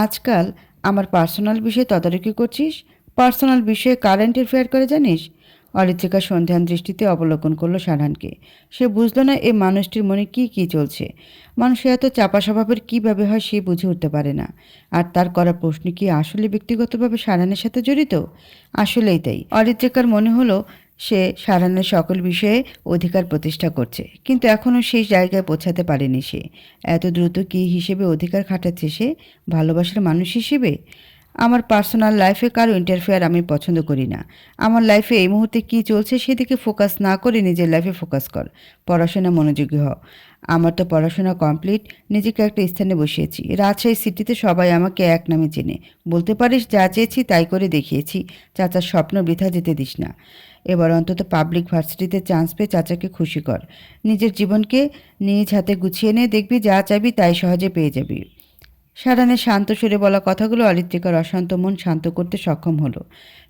আজকাল আমার পার্সোনাল বিষয়ে তদারকি করছিস? পার্সোনাল বিষয়ে কারেন্ট অ্যাফেয়ার করে জানিস? অরিত্রিকা সন্ধ্যান দৃষ্টিতে অবলোকন করলো সারানকে। সে বুঝলো না এ মানুষটির মনে কি কি চলছে। মানুষের এত চাপা স্বভাবের কীভাবে হয় সে বুঝে উঠতে পারে না। আর তার করা প্রশ্ন কি আসলে ব্যক্তিগতভাবে সারানের সাথে জড়িত? আসলেই তাই। অরিত্রিকার মনে হলো সে সারানের সকল বিষয়ে অধিকার প্রতিষ্ঠা করছে, কিন্তু এখনও সেই জায়গায় পৌঁছাতে পারেনি সে। এত দ্রুত কী হিসেবে অধিকার খাটাচ্ছে সে? ভালোবাসার মানুষ হিসেবে? আমার পার্সোনাল লাইফে কারো ইন্টারফেয়ার আমি পছন্দ করি না। আমার লাইফে এই মুহূর্তে কী চলছে সেদিকে ফোকাস না করে নিজের লাইফে ফোকাস কর। পড়াশোনা মনোযোগী হ। আমার তো পড়াশোনা কমপ্লিট, নিজেকে একটা স্থানে বসিয়েছি। রাজশাহী সিটিতে সবাই আমাকে এক নামে চেনে। বলতে পারিস যা চেয়েছি তাই করে দেখিয়েছি। চাচার স্বপ্ন বৃথা যেতে দিস না। এবার অন্তত পাবলিক ভার্সিটিতে চান্স পেয়ে চাচাকে খুশি কর। নিজের জীবনকে নিজ হাতে গুছিয়ে নে, দেখবি যা চাইবি তাই সহজে পেয়ে যাবি। সারানের শান্ত সুরে বলা কথাগুলো অরিত্রিকার অশান্ত মন শান্ত করতে সক্ষম হলো।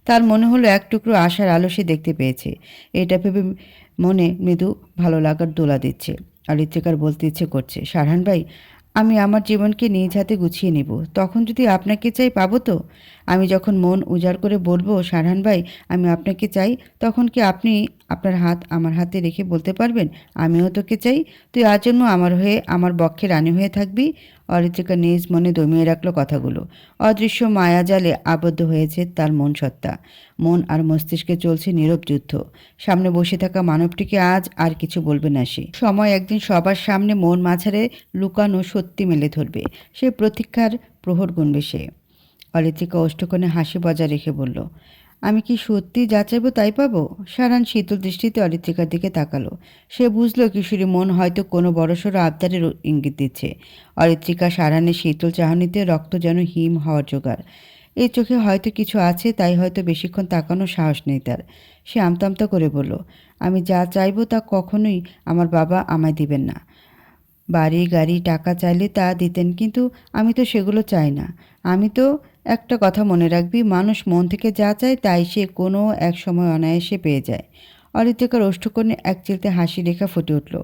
তার মনে হলো এক টুকরো আশার আলো সে দেখতে পেয়েছে। এটা ভেবে মনে মৃদু ভালো লাগার দোলা দিচ্ছে। অরিত্রিকার বলতে ইচ্ছে করছে, সারহান ভাই, আমি আমার জীবনকে নিজ হাতে গুছিয়ে নেব। তখন যদি আপনাকে চাই পাবো তো? আমি যখন মন উজাড় করে বলবো, সারহান ভাই আমি আপনাকে চাই, তখন কি আপনি আপনার হাত আমার হাতে রেখে বলতে পারবেন, আমিও তোকে চাই, তুই আজন্ম আমার হয়ে আমার বক্ষে রানী হয়ে থাকবি? অরিত্রিকা নিজ মনে দমিয়ে রাখলো কথাগুলো। অদৃশ্য মায়াজালে আবদ্ধ হয়েছে তার মন সত্তা। মন আর মস্তিষ্কে চলছে নীরব যুদ্ধ। সামনে বসে থাকা মানবটিকে আজ আর কিছু বলবে না সে। সময় একদিন সবার সামনে মন মাঝারে লুকানো সত্যি মেলে ধরবে। সে প্রতীক্ষার প্রহর গুনবে সে। অরিত্রিকা ওষ্ঠকোণে হাসি বজায় রেখে বলল, আমি কি সত্যি যা চাইবো তাই পাবো? সারান শীতল দৃষ্টিতে অরিত্রিকার দিকে তাকালো। সে বুঝলো কিশোরী মন হয়তো কোনো বড়সড় আবদারের ইঙ্গিত দিচ্ছে। অরিত্রিকা সারানের শীতল চাহনিতে রক্ত যেন হিম হওয়ার জোগাড়। এই চোখে হয়তো কিছু আছে, তাই হয়তো বেশিক্ষণ তাকানোর সাহস নেই তার। সে আমতা আমতা করে বলল, আমি যা চাইবো তা কখনোই আমার বাবা আমায় দিবেন না। বাড়ি গাড়ি টাকা চাইলে তা দিতেন, কিন্তু আমি তো সেগুলো চাই না। আমি তো একটা কথা মনে রাখবি, মানুষ মন থেকে যা চায় তাই সে কোনো এক সময় অনায়াসে পেয়ে যায়। অরিত্রিকার ওষ্ঠকোণে এক চিলতে হাসি রেখা ফুটে উঠল।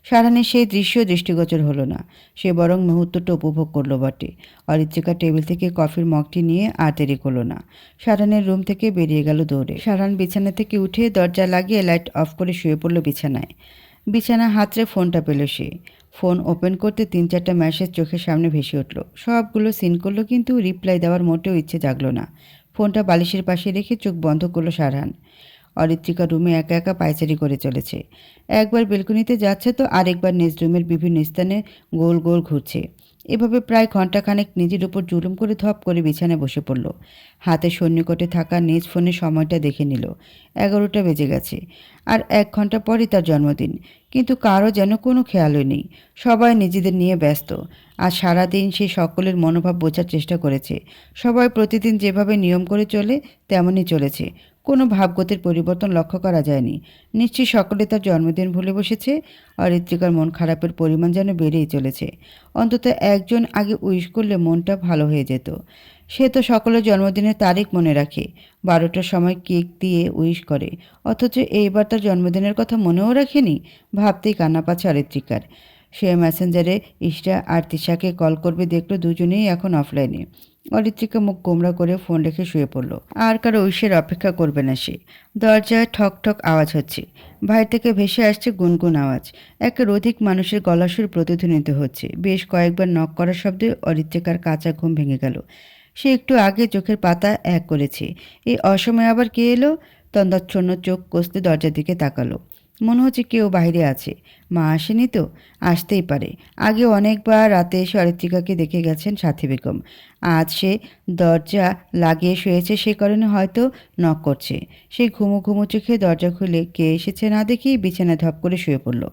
সারানের সেই দৃশ্য দৃষ্টিগোচর হলো না। সে বরং মুহূর্তটা উপভোগ করলো বটে। অরিত্রিকা টেবিল থেকে কফির মগটি নিয়ে আর দেরি করলো না। সারানের রুম থেকে বেরিয়ে গেল দৌড়ে। সারান বিছানা থেকে উঠে দরজা লাগিয়ে লাইট অফ করে শুয়ে পড়ল বিছানায়। বিছানা হাতড়ে ফোনটা পেল সে। ফোন ওপেন করতে 3-4টা মেসেজ চোখের সামনে ভেসে উঠল। সবগুলো সিন করলো, কিন্তু রিপ্লাই দেওয়ার মোটেও ইচ্ছে জাগলো না। ফোনটা বালিশের পাশে রেখে চোখ বন্ধ করলো সারহান। অরিত্রিকা রুমে একা একা পায়চারি করে চলেছে। একবার বেলকনিতে যাচ্ছে তো আরেকবার নিজ রুমের বিভিন্ন স্থানে গোল গোল ঘুরছে। এভাবে প্রায় ঘণ্টাখানেক নিজের উপর জুলুম করে ধপ করে বিছানায় বসে পড়ল। হাতে সন্নিকটে থাকা নিজ ফোনে সময়টা দেখে নিল। 11টা বেজে গেছে। আর 1 ঘণ্টা পরই তার জন্মদিন। কিন্তু কারও যেন কোনো খেয়ালই নেই। সবাই নিজেদের নিয়ে ব্যস্ত। আজ সারাদিন সে সকলের মনোভাব বোঝার চেষ্টা করেছে। সবাই প্রতিদিন যেভাবে নিয়ম করে চলে তেমনই চলেছে। কোনো ভাবগতির পরিবর্তন লক্ষ্য করা যায়নি। নিশ্চয়ই সকলে তার জন্মদিন ভুলে বসেছে। অরিত্রিকার মন খারাপের পরিমাণ যেন বেড়েই চলেছে। অন্তত একজন আগে উইশ করলে মনটা ভালো হয়ে যেত। সে তো সকলের জন্মদিনের তারিখ মনে রাখে, 12টার সময় কেক দিয়ে উইশ করে, অথচ এইবার তার জন্মদিনের কথা মনেও রাখেনি। ভাবতেই কান্না পাচ্ছে অরিত্রিকার। সে মেসেঞ্জারে ইশরা আর তিশাকে কল করবে, দেখলো দুজনেই এখন অফলাইনে। অরিত্রিকা মুখ গোমরা করে ফোন রেখে শুয়ে পড়ল। আর কারো উইশের অপেক্ষা করবে না সে। দরজায় ঠক ঠক আওয়াজ হচ্ছে। বাইরে থেকে ভেসে আসছে গুনগুন আওয়াজ। একের অধিক মানুষের গলাসুর প্রতিধ্বনিত হচ্ছে। বেশ কয়েকবার নক করার শব্দে অরিত্রিকার কাঁচা ঘুম ভেঙে গেল। সে একটু আগে চোখের পাতা এক করেছে। এই অসময়ে আবার কে এলো? তন্দ্রাচ্ছন্ন চোখ কষতে দরজার দিকে তাকালো। মনে হচ্ছে কেউ বাইরে আছে। মা আসেনি তো? আসতেই পারে। আগে অনেকবার রাতে এসে অরিত্রিকাকে দেখে গেছেন সাথী বেগম। আজ সে দরজা লাগিয়ে শুয়েছে, সে কারণে হয়তো নক করছে। সেই ঘুমো ঘুমো চোখে দরজা খুলে কে এসেছে না দেখেই বিছানায় ধপ করে শুয়ে পড়ল।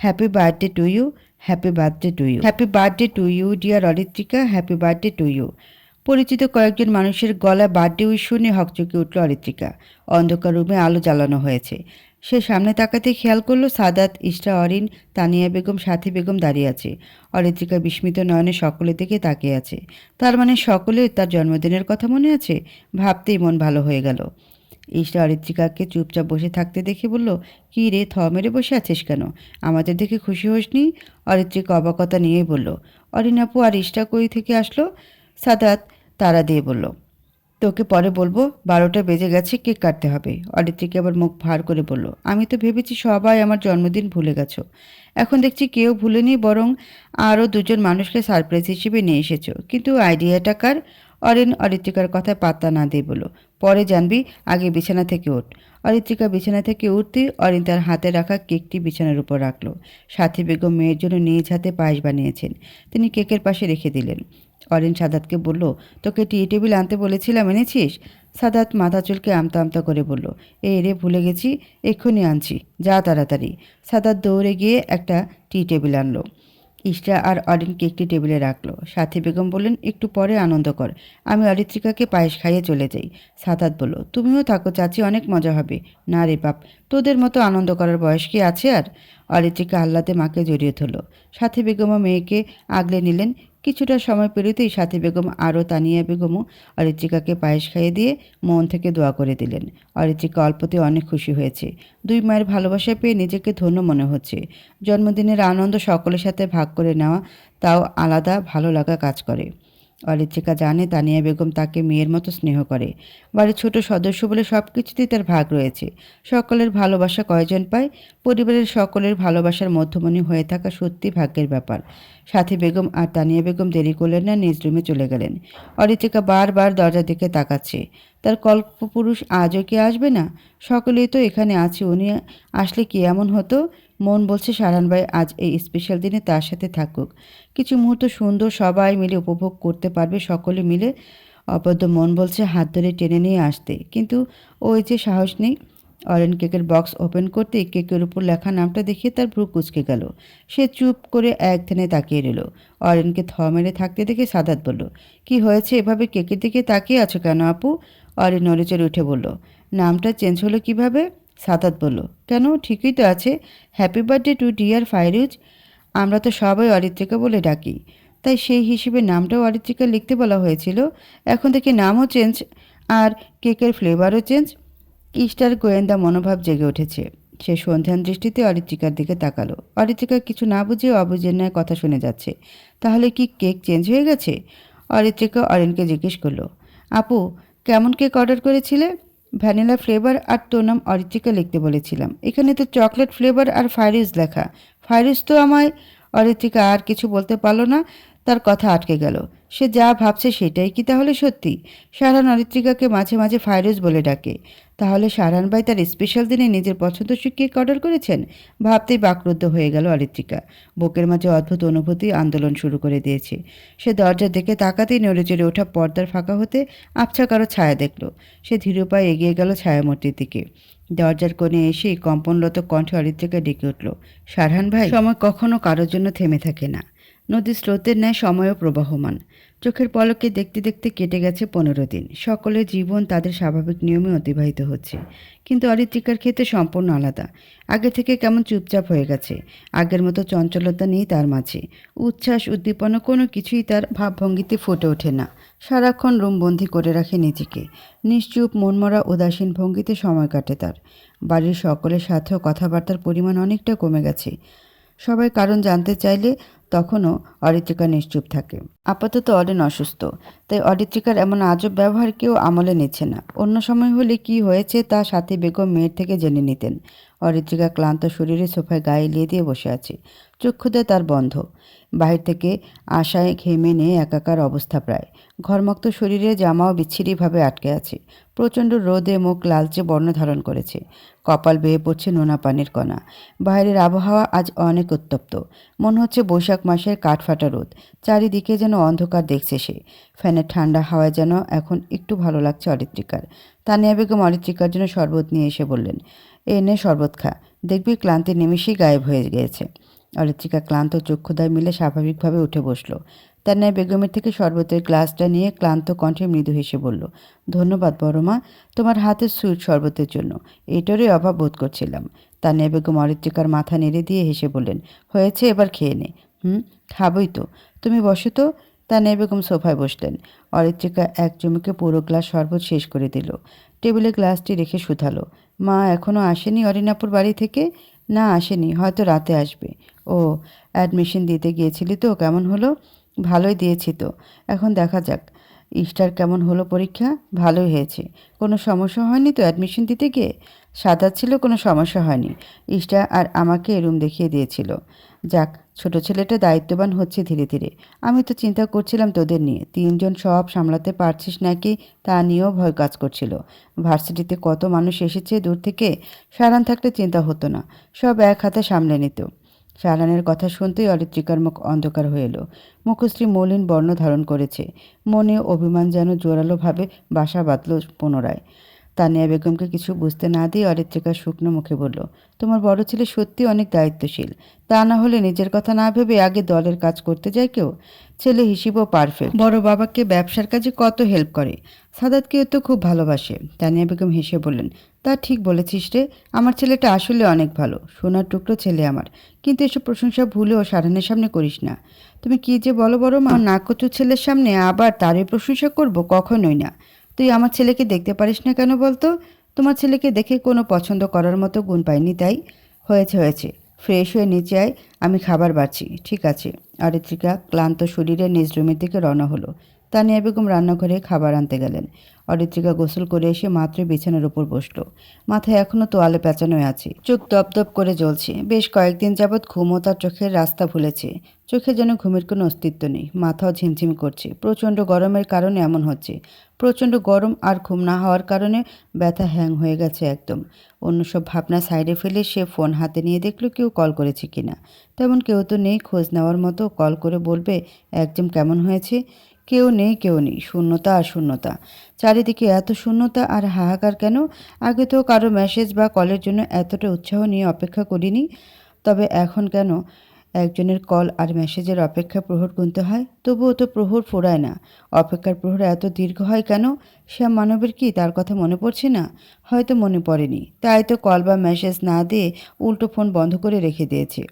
Happy birthday to you, happy birthday to you, happy birthday to you dear Aritrika, happy birthday to you. পরিচিত কয়েকজন মানুষের গলা বার্থডে উইশ শুনে হকচকে উঠল অরিত্রিকা। অন্ধকার রুমে আলো জ্বালানো হয়েছে। সে সামনে তাকাতে খেয়াল করলো সাদাত, ইশরা, অরিন, তানিয়া বেগম, সাথী বেগম দাঁড়িয়ে আছে। অরিত্রিকা বিস্মিত নয়নে সকলের দিকে তাকিয়ে আছে। তার মানে সকলের তার জন্মদিনের কথা মনে আছে। ভাবতেই মন ভালো হয়ে গেল। ইশরা অরিত্রিকাকে চুপচাপ বসে থাকতে দেখে বলল, কী রে, থ মেরে বসে আছিস কেন? আমাদের দেখে খুশি হোসনি? অরিত্রিকা অবাকতা নিয়েই বলল, অরিন আপু আর ইশরা কই থেকে আসলো? সাদাত তাড়া দিয়ে বলল, তোকে পরে বলবো, 12টা বেজে গেছে, কেক কাটতে হবে। অরিত্রিকা আবার মুখ ভার করে বলল, আমি তো ভেবেছি সবাই আমার জন্মদিন ভুলে গেছো। এখন দেখছি কেউ ভুলেনি, বরং আরও দুজন মানুষকে সারপ্রাইজ হিসেবে নিয়ে এসেছো। কিন্তু আইডিয়াটা কার? অরিন অরিত্রিকার কথায় পাত্তা না দিয়ে বলল, পরে জানবি, আগে বিছানা থেকে ওঠ। অরিত্রিকা বিছানা থেকে উঠতেই অরিন তার হাতে রাখা কেকটি বিছানার উপর রাখলো। সাথী বেগম মেয়ের জন্য নিজ হাতে পায়েস বানিয়েছেন, তিনি কেকের পাশে রেখে দিলেন। অরিন সাদাতকে বলল, তোকে টি টেবিল আনতে বলেছিলাম, এনেছিস? সাদাত মাথা চুলকে আমতা আমতা করে বলল, এই রে, ভুলে গেছি, এক্ষুনি আনছি, যা তাড়াতাড়ি। সাদাত দৌড়ে গিয়ে একটা টি টেবিল আনলো। ইশরা আর অরিন কেকটি টেবিলে রাখলো। সাথী বেগম বললেন, একটু পরে আনন্দ কর, আমি অরিত্রিকাকে পায়েস খাইয়ে চলে যাই। সাদাত বলল, তুমিও থাকো চাচি, অনেক মজা হবে। না রে বাপ, তোদের মতো আনন্দ করার বয়স কি আছে আর? অরিত্রিকা আহ্লাদে মাকে জড়িয়ে ধরল। সাথী বেগমও মেয়েকে আগলে নিলেন। কিছুটা সময় পেরোতেই সাথী বেগম আরও তানিয়া বেগমও অরিত্রিকাকে পায়েস খাইয়ে দিয়ে মন থেকে দোয়া করে দিলেন। অরিত্রিকা অল্পতে অনেক খুশি হয়েছে। দুই মায়ের ভালোবাসা পেয়ে নিজেকে ধন্য মনে হচ্ছে। জন্মদিনের আনন্দ সকলের সাথে ভাগ করে নেওয়া, তাও আলাদা ভালো লাগা কাজ করে। অরিত্রিকা জানে তানিয়া বেগম তাকে মেয়ের মতো স্নেহ করে। বাড়ির ছোট সদস্য বলে সব কিছুতেই তার ভাগ রয়েছে। সকলের ভালোবাসা কয়জন পায়? পরিবারের সকলের ভালোবাসার মধ্যমণি হয়ে থাকা সত্যি ভাগ্যের ব্যাপার। সাথী বেগম আর তানিয়া বেগম দেরি করলেন না, নিজ রুমে চলে গেলেন। অরিত্রিকা বারবার দরজার দিকে তাকাচ্ছে। তার কল্পপুরুষ আজও কি আসবে না? সকলেই তো এখানে আছে, উনি আসলে কি এমন হতো? মন বলছে সারান ভাই আজ এই স্পেশাল দিনে তার সাথে থাকুক। কিছু মুহূর্ত সুন্দর, সবাই মিলে উপভোগ করতে পারবে সকলে মিলে। অবদ্ধ মন বলছে হাত ধরে টেনে নিয়ে আসতে, কিন্তু ওই যে সাহস নেই। অরেন কেকের বক্স ওপেন করতেই কেকের উপর লেখা নামটা দেখে তার ভ্রু কুঁচকে গেল। সে চুপ করে এক ধ্যানে তাকিয়ে রইল। অরেনকে থ মেরে থাকতে দেখে সাদাত বলল, কি হয়েছে, এভাবে কেকের দিকে তাকিয়ে আছো কেন আপু? অরেন নড়েচড়ে উঠে বলল, নামটা চেঞ্জ হলো কিভাবে? সাদাত বলল, কেন, ঠিকই তো আছে, happy birthday to dear Fairuz. আমরা তো সবাই অরিত্রিকা বলে ডাকি, তাই সেই হিসেবে নামটাও অরিত্রিকা লিখতে বলা হয়েছিল। এখন থেকে নামও চেঞ্জ আর কেকের ফ্লেভারও চেঞ্জ। ইস্টার গোয়েন্দা মনোভাব জেগে উঠেছে। সে সন্ধ্যান দৃষ্টিতে অরিত্রিকার দিকে তাকালো। অরিত্রিকা কিছু না বুঝে অবুঝের ন্যায় কথা শুনে যাচ্ছে। তাহলে কি কেক চেঞ্জ হয়ে গেছে? অরিত্রিকা অরিনকে জিজ্ঞেস করলো, আপু কেমন কেক অর্ডার করেছিলে? ভ্যানিলা ফ্লেভার, আর তোর নাম অরিত্রিকা লিখতে বলেছিলাম। এখানে তো চকলেট ফ্লেভার আর ফাইরুজ লেখা। ফাইরুজ তো আমায়। অরিত্রিকা আর কিছু বলতে পারল না, তার কথা আটকে গেল। সে যা ভাবছে সেটাই কি তাহলে সত্যি? সারহান অরিত্রিকাকে মাঝে মাঝে ফাইরোজ বলে ডাকে। তাহলে সারহান ভাই তার স্পেশাল দিনে নিজের পছন্দসই কেক অর্ডার করেছেন? ভাবতেই বাকরুদ্ধ হয়ে গেল অরিত্রিকা। বুকের মাঝে অদ্ভুত অনুভূতি আন্দোলন শুরু করে দিয়েছে। সে দরজার দিকে তাকাতেই নড়ে চড়ে ওঠা পর্দার ফাঁকা হতে আবছা কারো ছায়া দেখল। সে ধীর পায়ে এগিয়ে গেল ছায়ামূর্তির দিকে। দরজার কোণে এসেই কম্পনরত কণ্ঠে অরিত্রিকা ডেকে উঠল, সারহান ভাই। সময় কখনো কারোর জন্য থেমে থাকে না। নদীর স্রোতের ন্যায় সময়ও প্রবাহমান। চোখের পলকে দেখতে দেখতে কেটে গেছে 15 দিন। সকলের জীবন তাদের স্বাভাবিক নিয়মে অতিবাহিত হচ্ছে, কিন্তু অরিত্রিকার ক্ষেত্রে সম্পূর্ণ আলাদা। আগে থেকে কেমন চুপচাপ হয়ে গেছে। আগের মতো চঞ্চলতা নেই তার মাঝে। উচ্ছ্বাস উদ্দীপনা কোনো কিছুই তার ভাবভঙ্গিতে ফুটে ওঠে না। সারাক্ষণ রুমবন্দি করে রাখে নিজেকে। নিশ্চুপ মনমরা উদাসীন ভঙ্গিতে সময় কাটে তার। বাড়ির সকলের সাথেও কথাবার্তার পরিমাণ অনেকটা কমে গেছে। সবাই কারণ জানতে চাইলে তখনও অরিত্রিকা নিশ্চুপ থাকে। আপাতত অরিন অসুস্থ, তাই অরিত্রিকার এমন আজব ব্যবহার কেউ আমলে নিচ্ছে না। অন্য সময় হলে কি হয়েছে তা সাথী বেগম মেয়ের থেকে জেনে নিতেন। অরিত্রিকা ক্লান্ত শরীরে সোফায় গায়ে এলিয়ে দিয়ে বসে আছে। চক্ষুদে তার বন্ধ। বাহির থেকে আশায় ঘেমে নিয়ে একাকার অবস্থা প্রায়। ঘরমুক্ত শরীরে জামাও বিচ্ছিরিভাবে আটকে আছে। প্রচণ্ড রোদে মুখ লালচে বর্ণ ধারণ করেছে। কপাল বেয়ে পড়ছে নোনা পানির কণা। বাইরের আবহাওয়া আজ অনেক উত্তপ্ত। মনে হচ্ছে বৈশাখ মাসের কাঠফাটা রোদ। চারিদিকে যেন অন্ধকার দেখছে সে। ফ্যানের ঠান্ডা হাওয়ায় যেন এখন একটু ভালো লাগছে অরিত্রিকার। তানিয়া বেগম অরিত্রিকার জন্য শরবত নিয়ে এসে বললেন, এ নে শরবত খা, দেখবি ক্লান্তি নিমিষেই গায়েব হয়ে গিয়েছে। অরিত্রিকা ক্লান্ত চক্ষুদায় মিলে স্বাভাবিকভাবে উঠে বসল। তানিয়া বেগমের থেকে শরবতের গ্লাসটা নিয়ে ক্লান্ত কণ্ঠে মৃদু হেসে বলল, ধন্যবাদ বড় মা, তোমার হাতের সুইট শরবতের জন্য। এটারই অভাব বোধ করছিলাম। তানিয়া বেগম অরিত্রিকার মাথা নেড়ে দিয়ে হেসে বললেন, হয়েছে, এবার খেয়ে নে। খাবই তো, তুমি বসো তো। তানিয়া বেগম সোফায় বসলেন। অরিত্রিকা এক চুমুকে পুরো গ্লাস শরবত শেষ করে দিল। টেবিলে গ্লাসটি রেখে শুধালো, মা এখনও আসেনি অরিনাপুর বাড়ি থেকে? না আসেনি, হয়তো রাতে আসবে। ও, অ্যাডমিশন দিতে গিয়েছিলি তো, কেমন হলো? ভালোই দিয়েছি তো, এখন দেখা যাক। ইস্টার কেমন হলো পরীক্ষা? ভালোই হয়েছে। কোনো সমস্যা হয়নি তো অ্যাডমিশন দিতে গিয়ে? সাদা ছিল, কোনো সমস্যা হয়নি। ইস্টার আর আমাকে রুম দেখিয়ে দিয়েছিল। যাক, ছোট ছেলেটা দায়িত্ববান হচ্ছে ধীরে ধীরে। আমি তো চিন্তা করছিলাম তোদের নিয়ে, 3জন সব সামলাতে পারছিস নাকি তা নিয়েও ভয় কাজ করছিল। ভার্সিটিতে কত মানুষ এসেছে দূর থেকে, সারান থাকলে চিন্তা হতো না, সব এক হাতে সামলে নিত। সারানের কথা শুনতেই অরিত্রিকার মুখ অন্ধকার হয়ে এলো। মুখশ্রী মলিন বর্ণ ধারণ করেছে। মনে অভিমান যেন জোরালোভাবে বাসা বাঁধল পুনরায়। তানিয়া বেগমকে কিছু বুঝতে না দিয়ে অরিত্রিকা শুকনো মুখে বলল, তোমার বড় ছেলে সত্যি অনেক দায়িত্বশীল। তা না হলে নিজের কথা না ভেবে আগে দলের কাজ করতে যায় কেউ। ছেলে হিসেবেও পারফেক্ট। বড় বাবাকে ব্যবসার কাজে কত হেল্প করে। সাদাতকেও তো খুব ভালোবাসে। তানিয়া বেগম হেসে বললেন, তা ঠিক বলেছিস রে, আমার ছেলেটা আসলে অনেক ভালো, সোনার টুকরো ছেলে আমার। কিন্তু এসব প্রশংসা ভুলেও সারানের সামনে করিস না। তুমি কি যে বলো বড় মা, নাকচু ছেলের সামনে আবার তারই প্রশংসা করব? কখনোই না। তুই আমার ছেলেকে দেখতে পারিস না কেন বলতো? তোমার ছেলেকে দেখে কোনো পছন্দ করার মতো গুণ পাইনি তাই? হয়েছে হয়েছে, ফ্রেশ হয়ে নিচে আয়, আমি খাবার বাড়ছি। ঠিক আছে। অরিত্রিকা ক্লান্ত শরীরে নিজ রুমের দিকে রওনা হলো। তানিয়া বেগম রান্নাঘরে খাবার আনতে গেলেন। অরিত্রিকা গোসল করে এসে মাত্রই বিছানার উপর বসলো। মাথায় এখনো তোয়ালে পেঁচানোই আছে। চোখ দপদপ করে জ্বলছে। বেশ কয়েকদিন যাবৎ ঘুমও তার চোখের রাস্তা ভুলেছে। চোখে যেন ঘুমের কোনো অস্তিত্ব নেই। মাথাও ঝিমঝিম করছে। প্রচণ্ড গরমের কারণে এমন হচ্ছে। প্রচণ্ড গরম আর ঘুম না হওয়ার কারণে ব্যথা হ্যাং হয়ে গেছে একদম। অন্য সব ভাবনা সাইডে ফেলে সে ফোন হাতে নিয়ে দেখলো কেউ কল করেছে কিনা। তেমন কেউ তো নেই খোঁজ নেওয়ার মতো, কল করে বলবে একদম কেমন হয়েছে। কেউ নেই, কেউ নেই, শূন্যতা আর শূন্যতা। চারিদিকে এত শূন্যতা আর হাহাকার কেন? আগে তো কারো মেসেজ বা কলের জন্য এতটা উৎসাহ নিয়ে অপেক্ষা করিনি। তবে এখন কেন একজনের কল আর মেসেজের অপেক্ষা প্রহর গুনতে হয়? তবুও তো প্রহর ফুরায় না। অপেক্ষার প্রহর এত দীর্ঘ হয় কেন? শ্যাম মানবের কি তার কথা মনে পড়ছে না? হয়তো মনে পড়েনি, তাই তো কল বা মেসেজ না দিয়ে উল্টো ফোন বন্ধ করে রেখে দিয়েছে।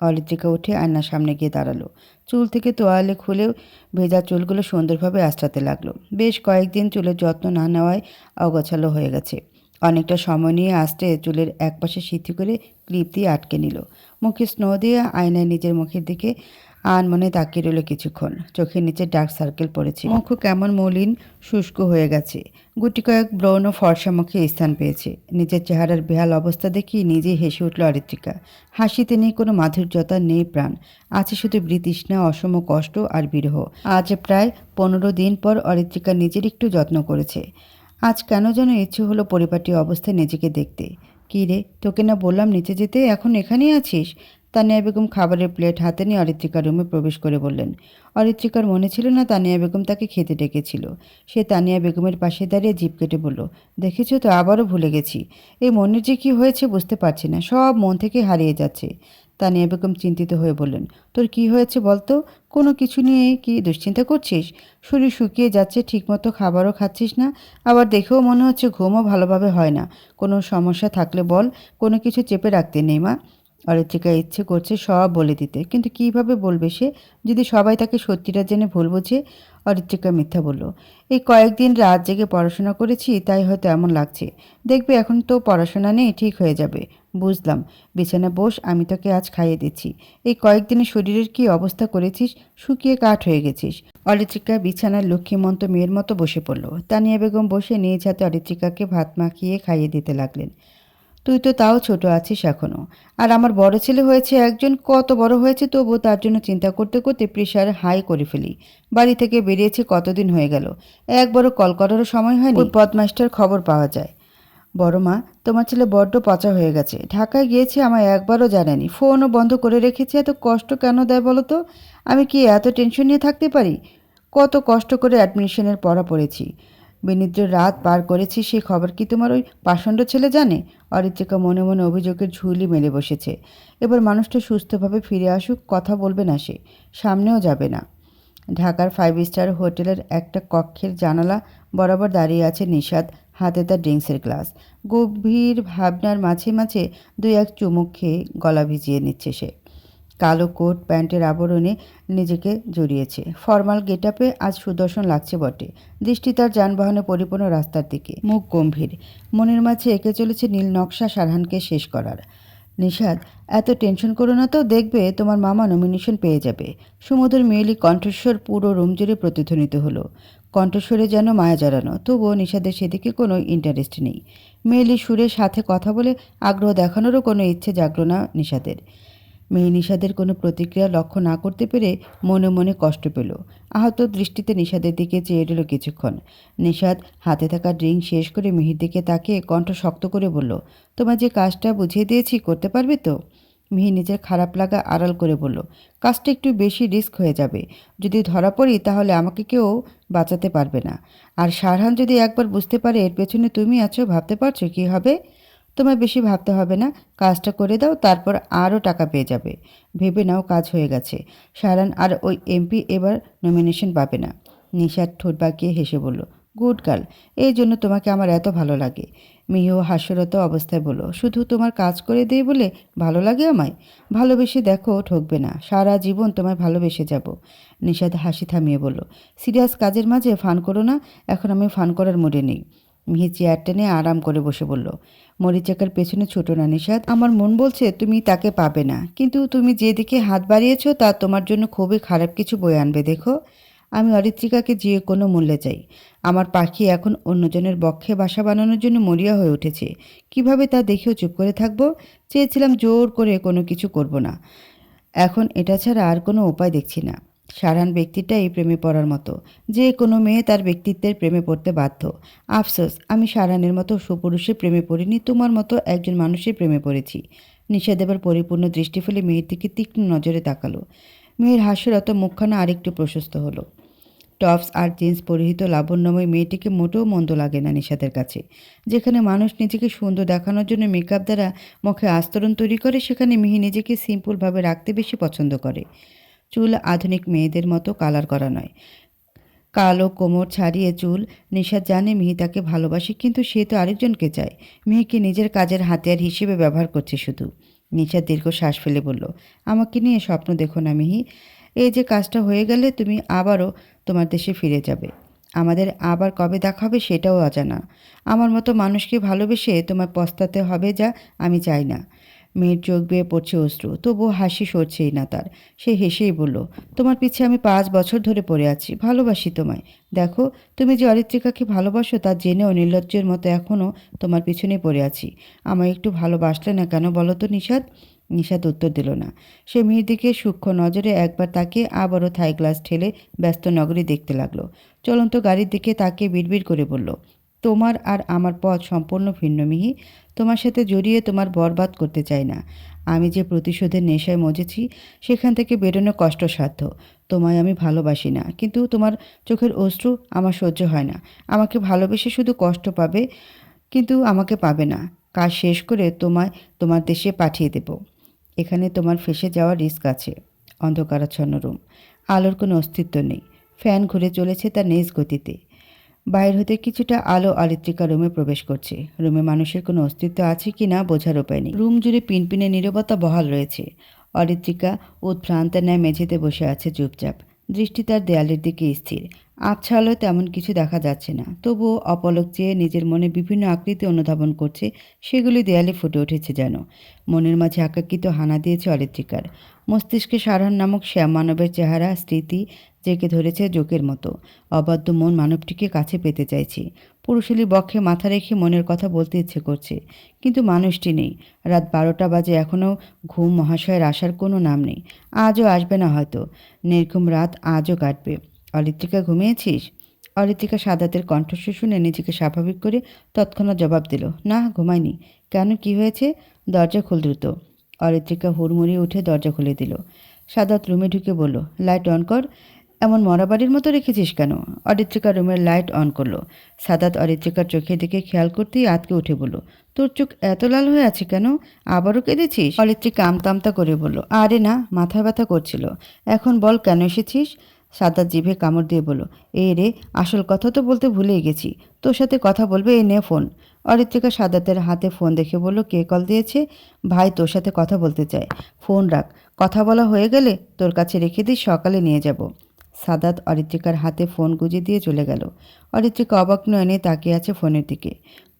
অরিত্রিকা উঠে আয়নার সামনে গিয়ে দাঁড়ালো। চুল থেকে তোয়ালে খুলে ভেজা চুলগুলো সুন্দরভাবে আঁচড়াতে লাগলো। বেশ কয়েকদিন চুলের যত্ন না নেওয়ায় অগোছালো হয়ে গেছে। অনেকটা সময় নিয়ে আস্তে চুলের একপাশে সিথি করে ক্লিপ দিয়ে আটকে নিল। মুখে স্নো দিয়ে আয়নায় নিজের মুখের দিকে আনমনে তাকিয়ে রইল কিছুক্ষণ। চোখের নিচে ডার্ক সার্কেল পড়েছে, মুখ কেমন মলিন শুষ্ক হয়ে গেছে। গুটি কয়েক ব্রণ ও ফর্সা মুখে স্থান পেয়েছে। নিজের চেহারার বেহাল অবস্থা দেখি নিজেই হেসে উঠল অরিত্রিকা। হাসিতে নেই কোনো মাধুর্যতা, নেই প্রাণ, আছে শুধু বৃতৃষ্ণা, অসম কষ্ট আর বিরহ। আজ প্রায় 15 দিন পর অরিত্রিকা নিজের একটু যত্ন করেছে। আজ কেন যেন ইচ্ছে হলো পরিপাটি অবস্থায় নিজেকে দেখতে। কী রে, তোকে না বললাম নিচে যেতে, এখন এখানেই আছিস? তানিয়া বেগম খাবারের প্লেট হাতে নিয়ে অরিত্রিকার রুমে প্রবেশ করে বললেন। অরিত্রিকার মনে ছিল না তানিয়া বেগম তাকে খেতে ডেকেছিল। সে তানিয়া বেগমের পাশে দাঁড়িয়ে জিভ কেটে বলল, দেখেছো তো, আবারও ভুলে গেছি। এই মনের যে কী হয়েছে বুঝতে পারছি না, সব মন থেকে হারিয়ে যাচ্ছে। তানিয়া বেগম চিন্তিত হয়ে বললেন, তোর কি হয়েছে বলতো? কোনো কিছু নিয়ে কি দুশ্চিন্তা করছিস? শরীর শুকিয়ে যাচ্ছে, ঠিকমতো খাবারও খাচ্ছিস না, আবার দেখেও মনে হচ্ছে ঘুমও ভালোভাবে হয় না। কোনো সমস্যা থাকলে বল, কোনো কিছু চেপে রাখতে নেই মা। অরিত্রিকা ইচ্ছে করছে সব বলে দিতে, কিন্তু কিভাবে বলবে সে, যদি সবাই তাকে সত্যিটা জেনে ভুল বোঝে? অরিত্রিকা মিথ্যা বলল, এই কয়েকদিন রাত জেগে পড়াশোনা করেছি, তাই হয়তো এমন লাগছে। দেখবে এখন তো পড়াশোনা নেই, ঠিক হয়ে যাবে। বুঝলাম, বিছানা বস, আমি তোকে আজ খাইয়ে দিচ্ছি। এই কয়েকদিনে শরীরের কি অবস্থা করেছিস, শুকিয়ে কাঠ হয়ে গেছিস। অরিত্রিকা বিছানার লক্ষ্মীমন্ত মেয়ের মতো বসে পড়ল। তানিয়া বেগম বসে নিজ হাতে অরিত্রিকাকে ভাত মাখিয়ে খাইয়ে দিতে লাগলেন। তুই তো তাও ছোট আছিস এখনো, আর আমার বড় ছেলে হয়েছে একজন, কত বড় হয়েছে, তবুও তার জন্য চিন্তা করতে করতে প্রেশার হাই করে ফেলি। বাড়ি থেকে বেরিয়েছে কতদিন হয়ে গেল, একবারও কল করারও সময় হয়নি। ওই বদমাসটার খবর পাওয়া যায়। বড় মা, তোমার ছেলে বড্ড পচা হয়ে গেছে। ঢাকায় গিয়েছে, আমায় একবারও জানায়নি, ফোনও বন্ধ করে রেখেছে। এত কষ্ট কেন দেয় বলো তো? আমি কি এত টেনশন নিয়ে থাকতে পারি? কত কষ্ট করে অ্যাডমিশনের পড়া পড়েছি, বিনিদ্র রাত পার করেছি, সেই খবর কি তোমার ওই পাষণ্ড ছেলে জানে? অরিত্রিকা মনে মনে অভিযোগের ঝুলি মেলে বসেছে। এবার মানুষটা সুস্থভাবে ফিরে আসুক, কথা বলবে না সে, সামনেও যাবে না। ঢাকার 5 স্টার হোটেলের একটা কক্ষের জানালা বরাবর দাঁড়িয়ে আছে নিশাদ, হাতে তার ড্রিঙ্কসের গ্লাস। গভীর ভাবনার মাঝে মাঝে 2-1 চুমুক খেয়ে গলা ভিজিয়ে নিচ্ছে সে। কালো কোট প্যান্টের আবরণে নিজেকে জড়িয়েছে। ফর্মাল গেটআপে আজ সুদর্শন লাগছে বটে। দৃষ্টি তার যানবাহনে পরিপূর্ণ রাস্তার দিকে, মুখ গম্ভীর। মনের মাঝে এঁকে চলেছে নীল নকশা সারহানকে শেষ করার। নিশাদ, এত টেনশন করো না তো, দেখবে তোমার মামা নমিনেশন পেয়ে যাবে। সুমধুর মেয়েলি কণ্ঠস্বর পুরো রুম জুড়ে প্রতিধ্বনিত হলো। কণ্ঠস্বরে যেন মায়া জড়ানো, তবুও নিশাদের সেদিকে কোনো ইন্টারেস্ট নেই। মেয়েলি সুরের সাথে কথা বলে আগ্রহ দেখানোরও কোনো ইচ্ছে জাগলো না নিশাদের। মেয়ে নিশাদের কোনো প্রতিক্রিয়া লক্ষ্য না করতে পেরে মনে মনে কষ্ট পেল। আহত দৃষ্টিতে নিশাদের দিকে চেয়ে রইল কিছুক্ষণ। নিশাদ হাতে থাকা ড্রিঙ্ক শেষ করে মিহির দিকে তাকিয়ে কণ্ঠ শক্ত করে বলল, তোমার যে কাজটা বুঝিয়ে দিয়েছি করতে পারবে তো? মিহি নিজের খারাপ লাগা আড়াল করে বলল, কাজটা একটু বেশি রিস্ক হয়ে যাবে। যদি ধরা পড়ি তাহলে আমাকে কেউ বাঁচাতে পারবে না। আর সারহান যদি একবার বুঝতে পারে এর পেছনে তুমি আছো, ভাবতে পারছো কী হবে? তোমার বেশি ভাবতে হবে না, কাজটা করে দাও, তারপর আরও টাকা পেয়ে যাবে। ভেবে নাও, কাজ হয়ে গেছে। সারান আর ওই এমপি এবার নমিনেশন পাবে না। নিশার ঠোঁট বাঁকিয়ে হেসে বলল, গুড গার্ল, এই জন্য তোমাকে আমার এত ভালো লাগে। মিহিও হাস্যরত অবস্থায় বলল, শুধু তোমার কাজ করে দেই বলে ভালো লাগে আমায়? ভালোবেসে দেখো, ঠকবে না, সারা জীবন তোমায় ভালোবেসে যাব। নিশাদ হাসি থামিয়ে বলল, সিরিয়াস কাজের মাঝে ফান করো না, এখন আমি ফান করার মুডে নেই। মিহি চেয়ার টেনে আরাম করে বসে বলল, মরিচাকার পেছনে ছোটো না নিশাদ, আমার মন বলছে তুমি তাকে পাবে না, কিন্তু তুমি যেদিকে হাত বাড়িয়েছ তা তোমার জন্য খুবই খারাপ কিছু বয়ে আনবে। দেখো, আমি অরিত্রিকাকে যে কোনো মূল্যে চাই। আমার পাখি এখন অন্যজনের বক্ষে বাসা বানানোর জন্য মরিয়া হয়ে উঠেছে। কিভাবে তা দেখেও চুপ করে থাকবো? চেয়েছিলাম জোর করে কোনো কিছু করব না, এখন এটা ছাড়া আর কোনো উপায় দেখছি না। সারহান ব্যক্তিটাই প্রেমে পড়ার মতো, যে কোনো মেয়ে তার ব্যক্তিত্বের প্রেমে পড়তে বাধ্য। আফসোস, আমি সারহানের মতো সুপুরুষের প্রেমে পড়িনি, তোমার মতো একজন মানুষের প্রেমে পড়েছি। নিশাদ এবার পরিপূর্ণ দৃষ্টি ফেলে মেয়ের দিকে তীক্ষ্ণ নজরে তাকালো। মেয়ের হাস্যরত মুখখানা আরেকটু প্রশস্ত হলো। টপস আর জিন্স পরিহিত লাবণ্যময় মেয়েটিকে মোটেও মন্দ লাগে না নিশাদের কাছে। যেখানে মানুষ নিজেকে সুন্দর দেখানোর জন্য মেকআপ দ্বারা মুখে আস্তরণ তৈরি করে, সেখানে মিহি নিজেকে সিম্পলভাবে রাখতে বেশি পছন্দ করে। চুল আধুনিক মেয়েদের মতো কালার করা নয়, কালো কোমর ছাড়িয়ে চুল। নিশাদ জানে মিহি তাকে ভালোবাসে, কিন্তু সে তো আরেকজনকে চায়। মিহিকে নিজের কাজের হাতিয়ার হিসেবে ব্যবহার করছে শুধু। নিশাদ দীর্ঘ শ্বাস ফেলে বলল, আমাকে নিয়ে স্বপ্ন দেখো না মিহি। এই যে কাজটা হয়ে গেলে তুমি আবারও তোমার দেশে ফিরে যাবে। আমাদের আবার কবে দেখা হবে সেটাও অজানা। আমার মতো মানুষকে ভালোবেসে তোমার পস্তাতে হবে, যা আমি চাই না। মেয়ের চোখ বেয়ে পড়ছে অশ্রু, তবুও হাসি সরছেই না তার। সে হেসেই বলল, তোমার পিছে আমি 5 বছর ধরে পড়ে আছি, ভালোবাসি তোমায়। দেখো, তুমি যে অরিত্রিকাকে ভালোবাসো তা জেনেও নির্লজ্জের মতো এখনও তোমার পিছনেই পড়ে আছি। আমায় একটু ভালোবাসলে না কেন বলো তো নিশাদ? নিশাদ উত্তর দিল না। সে মেয়ের দিকে সূক্ষ্ম নজরে একবার তাকিয়ে আবারও থাই গ্লাস ঠেলে ব্যস্ত নগরী দেখতে লাগলো। চলন্ত গাড়ির দিকে তাকিয়ে বিড়বিড় করে বলল, তোমার আর আমার পথ সম্পূর্ণ ভিন্ন মিহি। তোমার সাথে জড়িয়ে তোমার বরবাদ করতে চাই না। আমি যে প্রতিশোধের নেশায় মজেছি সেখান থেকে বেরোনো কষ্টসাধ্য। তোমায় আমি ভালোবাসি না, কিন্তু তোমার চোখের অশ্রু আমার সহ্য হয় না। আমাকে ভালোবেসে শুধু কষ্ট পাবে, কিন্তু আমাকে পাবে না। কাজ শেষ করে তোমায় তোমার দেশে পাঠিয়ে দেব। এখানে তোমার ফেঁসে যাওয়ার রিস্ক আছে। অন্ধকারাচ্ছন্ন রুম, আলোর কোনো অস্তিত্ব নেই। ফ্যান ঘুরে চলেছে তার নিজ গতিতে। বাইরে হতে কিছুটা আলো অরিত্রিকা রুমে প্রবেশ করছে। রুমে মানুষের কোনো অস্তিত্ব আছে কি না বোঝার উপায় নেই। রুম জুড়ে পিনপিনে নীরবতা বহাল রয়েছে। অরিত্রিকা উৎভ্রান্তের ন্যায় মেঝেতে বসে আছে চুপচাপ। দৃষ্টি তার দেয়ালের দিকে স্থির। আবছা আলোয় তেমন কিছু দেখা যাচ্ছে না, তবুও অপলক চেয়ে নিজের মনে বিভিন্ন আকৃতি অনুধাবন করছে। সেগুলি দেয়ালে ফুটে উঠেছে যেন। মনের মাঝে একাকিত্ব হানা দিয়েছে অরিত্রিকার। মস্তিষ্কে সারহান নামক শ্যাম মানবের চেহারা স্মৃতি জেঁকে ধরেছে জোকের মতো। অবাধ্য মন মানবটিকে কাছে পেতে চাইছে। পুরুষালী বক্ষে মাথা রেখে মনের কথা বলতে ইচ্ছে করছে, কিন্তু মানুষটি নেই। রাত 12টা বাজে, এখনও ঘুম মহাশয়ের আসার কোনো নাম নেই। আজও আসবে না হয়তো। নির্ঘুম রাত আজও কাটবে। অরিত্রিকা, ঘুমিয়েছিস? অরিত্রিকা সাদাতের কণ্ঠস্বর শুনে নিজেকে স্বাভাবিক করে তৎক্ষণাৎ জবাব দিল, না, ঘুমায়নি। কেন, কি হয়েছে? দরজা খুল দ্রুত। অরিত্রিকা হুড়মুড়িয়ে উঠে দরজা খুলে দিল। সাদাত রুমে ঢুকে বলল, লাইট অন কর। এমন মরাবাড়ির মতো রেখেছিস কেন? অরিত্রিকা রুমের লাইট অন করলো। সাদাত অরিত্রিকার চোখের দিকে খেয়াল করতেই আতকে উঠে বলল, তোর চোখ এত লাল হয়ে আছে কেন? আবারও কেঁদেছিস? অরিত্রিকা আমতা করে বলল, আরে না, মাথা ব্যথা করছিল। এখন বল, কেন এসেছিস? সাদাত জিভে কামড় দিয়ে বলল, এই রে, আসল কথা তো বলতে ভুলেই গেছি। তোর সাথে কথা বলবে, এই নে ফোন। অরিত্রিকা সাদাতের হাতে ফোন দেখে বলল, কে কল দিয়েছে? ভাই তোর সাথে কথা বলতে চায়। ফোন রাখ, কথা বলা হয়ে গেলে তোর কাছে রেখে দিস, সকালে নিয়ে যাব। সাদাত অরিত্রিকার হাতে ফোন গুঁজে দিয়ে চলে গেল। অরিত্রিকা অবাক নয়নে তাকিয়ে আছে ফোনের দিকে।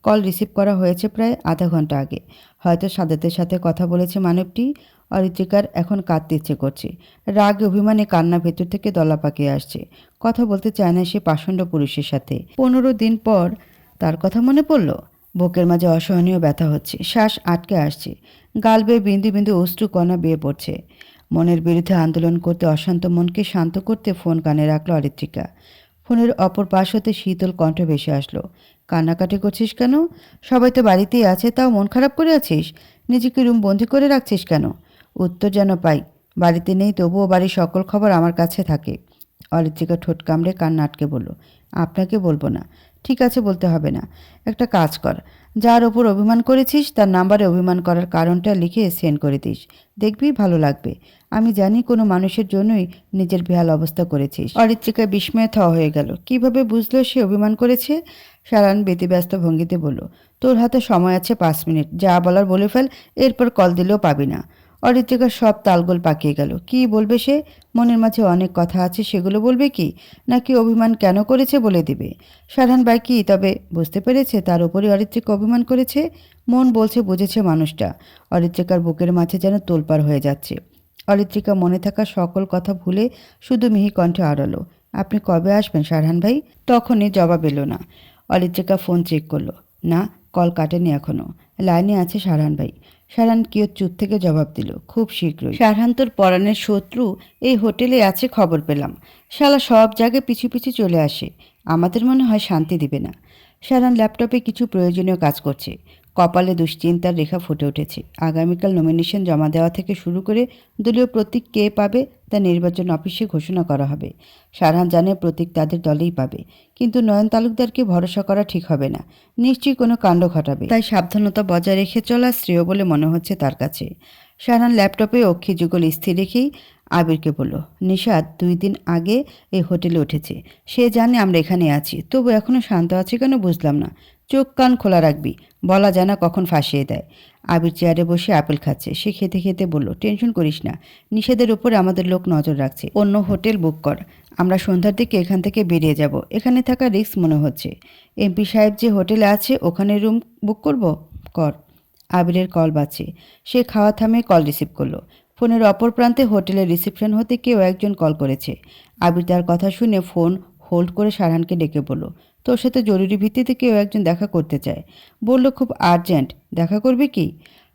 কল রিসিভ করা হয়েছে প্রায় আধা ঘন্টা আগে। হয়তো সাদাতের সাথে কথা বলেছে মানবটি। অরিত্রিকার এখন কাঁদতে ইচ্ছে করছে। রাগ অভিমানে কান্না ভেতর থেকে দলা পাকিয়ে আসছে। কথা বলতে চায় না সে পাষণ্ড পুরুষের সাথে। 15 দিন পর তার কথা মনে পড়ল। বুকের মাঝে অসহনীয় ব্যথা হচ্ছে, শ্বাস আটকে আসছে, গাল বেয়ে বিন্দু বিন্দু অশ্রু কণা বেয়ে পড়ছে। মনের বিরুদ্ধে আন্দোলন করতে, অশান্ত মনকে শান্ত করতে ফোন কানে রাখলো অরিত্রিকা। ফোনের অপর পাশ হতে শীতল কণ্ঠ ভেসে আসলো, কান্নাকাটি করছিস কেন? সবাই তো বাড়িতেই আছে, তাও মন খারাপ করে আছিস? নিজেকে রুম বন্দি করে রাখছিস কেন? উত্তর যেন পাই, বাড়িতে নেই তবুও বাড়ির সকল খবর আমার কাছে থাকে। অরিত্রিকা ঠোঁট কামড়ে কান্না আটকে বলল, আপনাকে বলবো না। ঠিক আছে, বলতে হবে না। একটা কাজ কর, যার ওপর অভিমান করেছিস তার নাম্বারে অভিমান করার কারণটা লিখে সেন্ড করে দিস। দেখবি ভালো লাগবে। আমি জানি কোনো মানুষের জন্যই নিজের বেহাল অবস্থা করেছিস। অরিত্রিকা বিস্ময়ে থ হয়ে গেল। কিভাবে বুঝলো সে অভিমান করেছে? সারান ব্যতিব্যস্ত ভঙ্গিতে বলল, তোর হাতে সময় আছে 5 মিনিট, যা বলার বলে ফেল, এরপর কল দিলেও পাবি না। অরিত্রিকার সব তালগোল পাকিয়ে গেল। কি বলবে সে? মনের মাঝে অনেক কথা আছে, সেগুলো বলবে কি? নাকি অভিমান কেন করেছে বলে দিবে? সারহান ভাই কি তবে বুঝতে পেরেছে তার উপরই অরিত্রিকা অভিমান করেছে? মন বলছে বুঝেছে মানুষটা। অরিত্রিকার বুকের মাঝে যেন তোলপাড় হয়ে যাচ্ছে। অরিত্রিকা মনে থাকা সকল কথা ভুলে শুধু মিহি কণ্ঠে আড়ালো, আপনি কবে আসবেন সারহান ভাই? তখনই জবাব এলো না। অরিত্রিকা ফোন চেক করলো, না, কল কাটেনি এখনো। লাইনে আছে সারহান ভাই। সারহান কিয়ৎচুপ থেকে জবাব দিল, খুব শীঘ্রই। সারহান তোর পরাণের শত্রু এই হোটেলে আছে, খবর পেলাম। শালা সব জায়গায় পিছু পিছু চলে আসে, আমাদের মনে হয় শান্তি দিবে না। সারহান ল্যাপটপে কিছু প্রয়োজনীয় কাজ করছে। কপালে দুশ্চিন্তার রেখা ফুটে উঠেছে। আগামীকাল নমিনেশন জমা দেওয়া থেকে শুরু করে দলীয় প্রতীক কে পাবে তা নির্বাচন অফিসে ঘোষণা করা হবে। সারহান জানে প্রতীক তাদের দলেই পাবে, কিন্তু নয়ন তালুকদারকে ভরসা করা ঠিক হবে না। নিশ্চয়ই কোনো কাণ্ড ঘটাবে, তাই সাবধানতা বজায় রেখে চলা শ্রেয় বলে মনে হচ্ছে তার কাছে। সারহান ল্যাপটপে অক্ষি যুগল স্থির রেখেই আবিরকে বলল, নিশাদ 2 দিন আগে এই হোটেলে উঠেছে। সে জানে আমরা এখানে আছি, তবু এখনও শান্ত আছে কেন বুঝলাম না। চোখ কান খোলা রাখবি, বলা যায় না কখন ফাঁসিয়ে দেয়। আবির চেয়ারে বসে আপেল খাচ্ছে। সে খেতে খেতে বলল, টেনশন করিস না, নিষেধের উপরে আমাদের লোক নজর রাখছে। অন্য হোটেল বুক কর, আমরা সন্ধ্যার দিকে এখান থেকে বেরিয়ে যাব। এখানে থাকা রিস্ক মনে হচ্ছে। এমপি সাহেব যে হোটেলে আছে ওখানে রুম বুক করব? কর। আবিরের কল বাজছে। সে খাওয়া থামিয়ে কল রিসিভ করলো। ফোনের অপর প্রান্তে হোটেলের রিসেপশন হতে কেউ একজন কল করেছে। আবির তার কথা শুনে ফোন হোল্ড করে সারহানকে ডেকে বলল, তোর সাথে জরুরি ভিত্তিতে কেউ একজন দেখা করতে চায়। বলল, খুব আর্জেন্ট, দেখা করবে কি?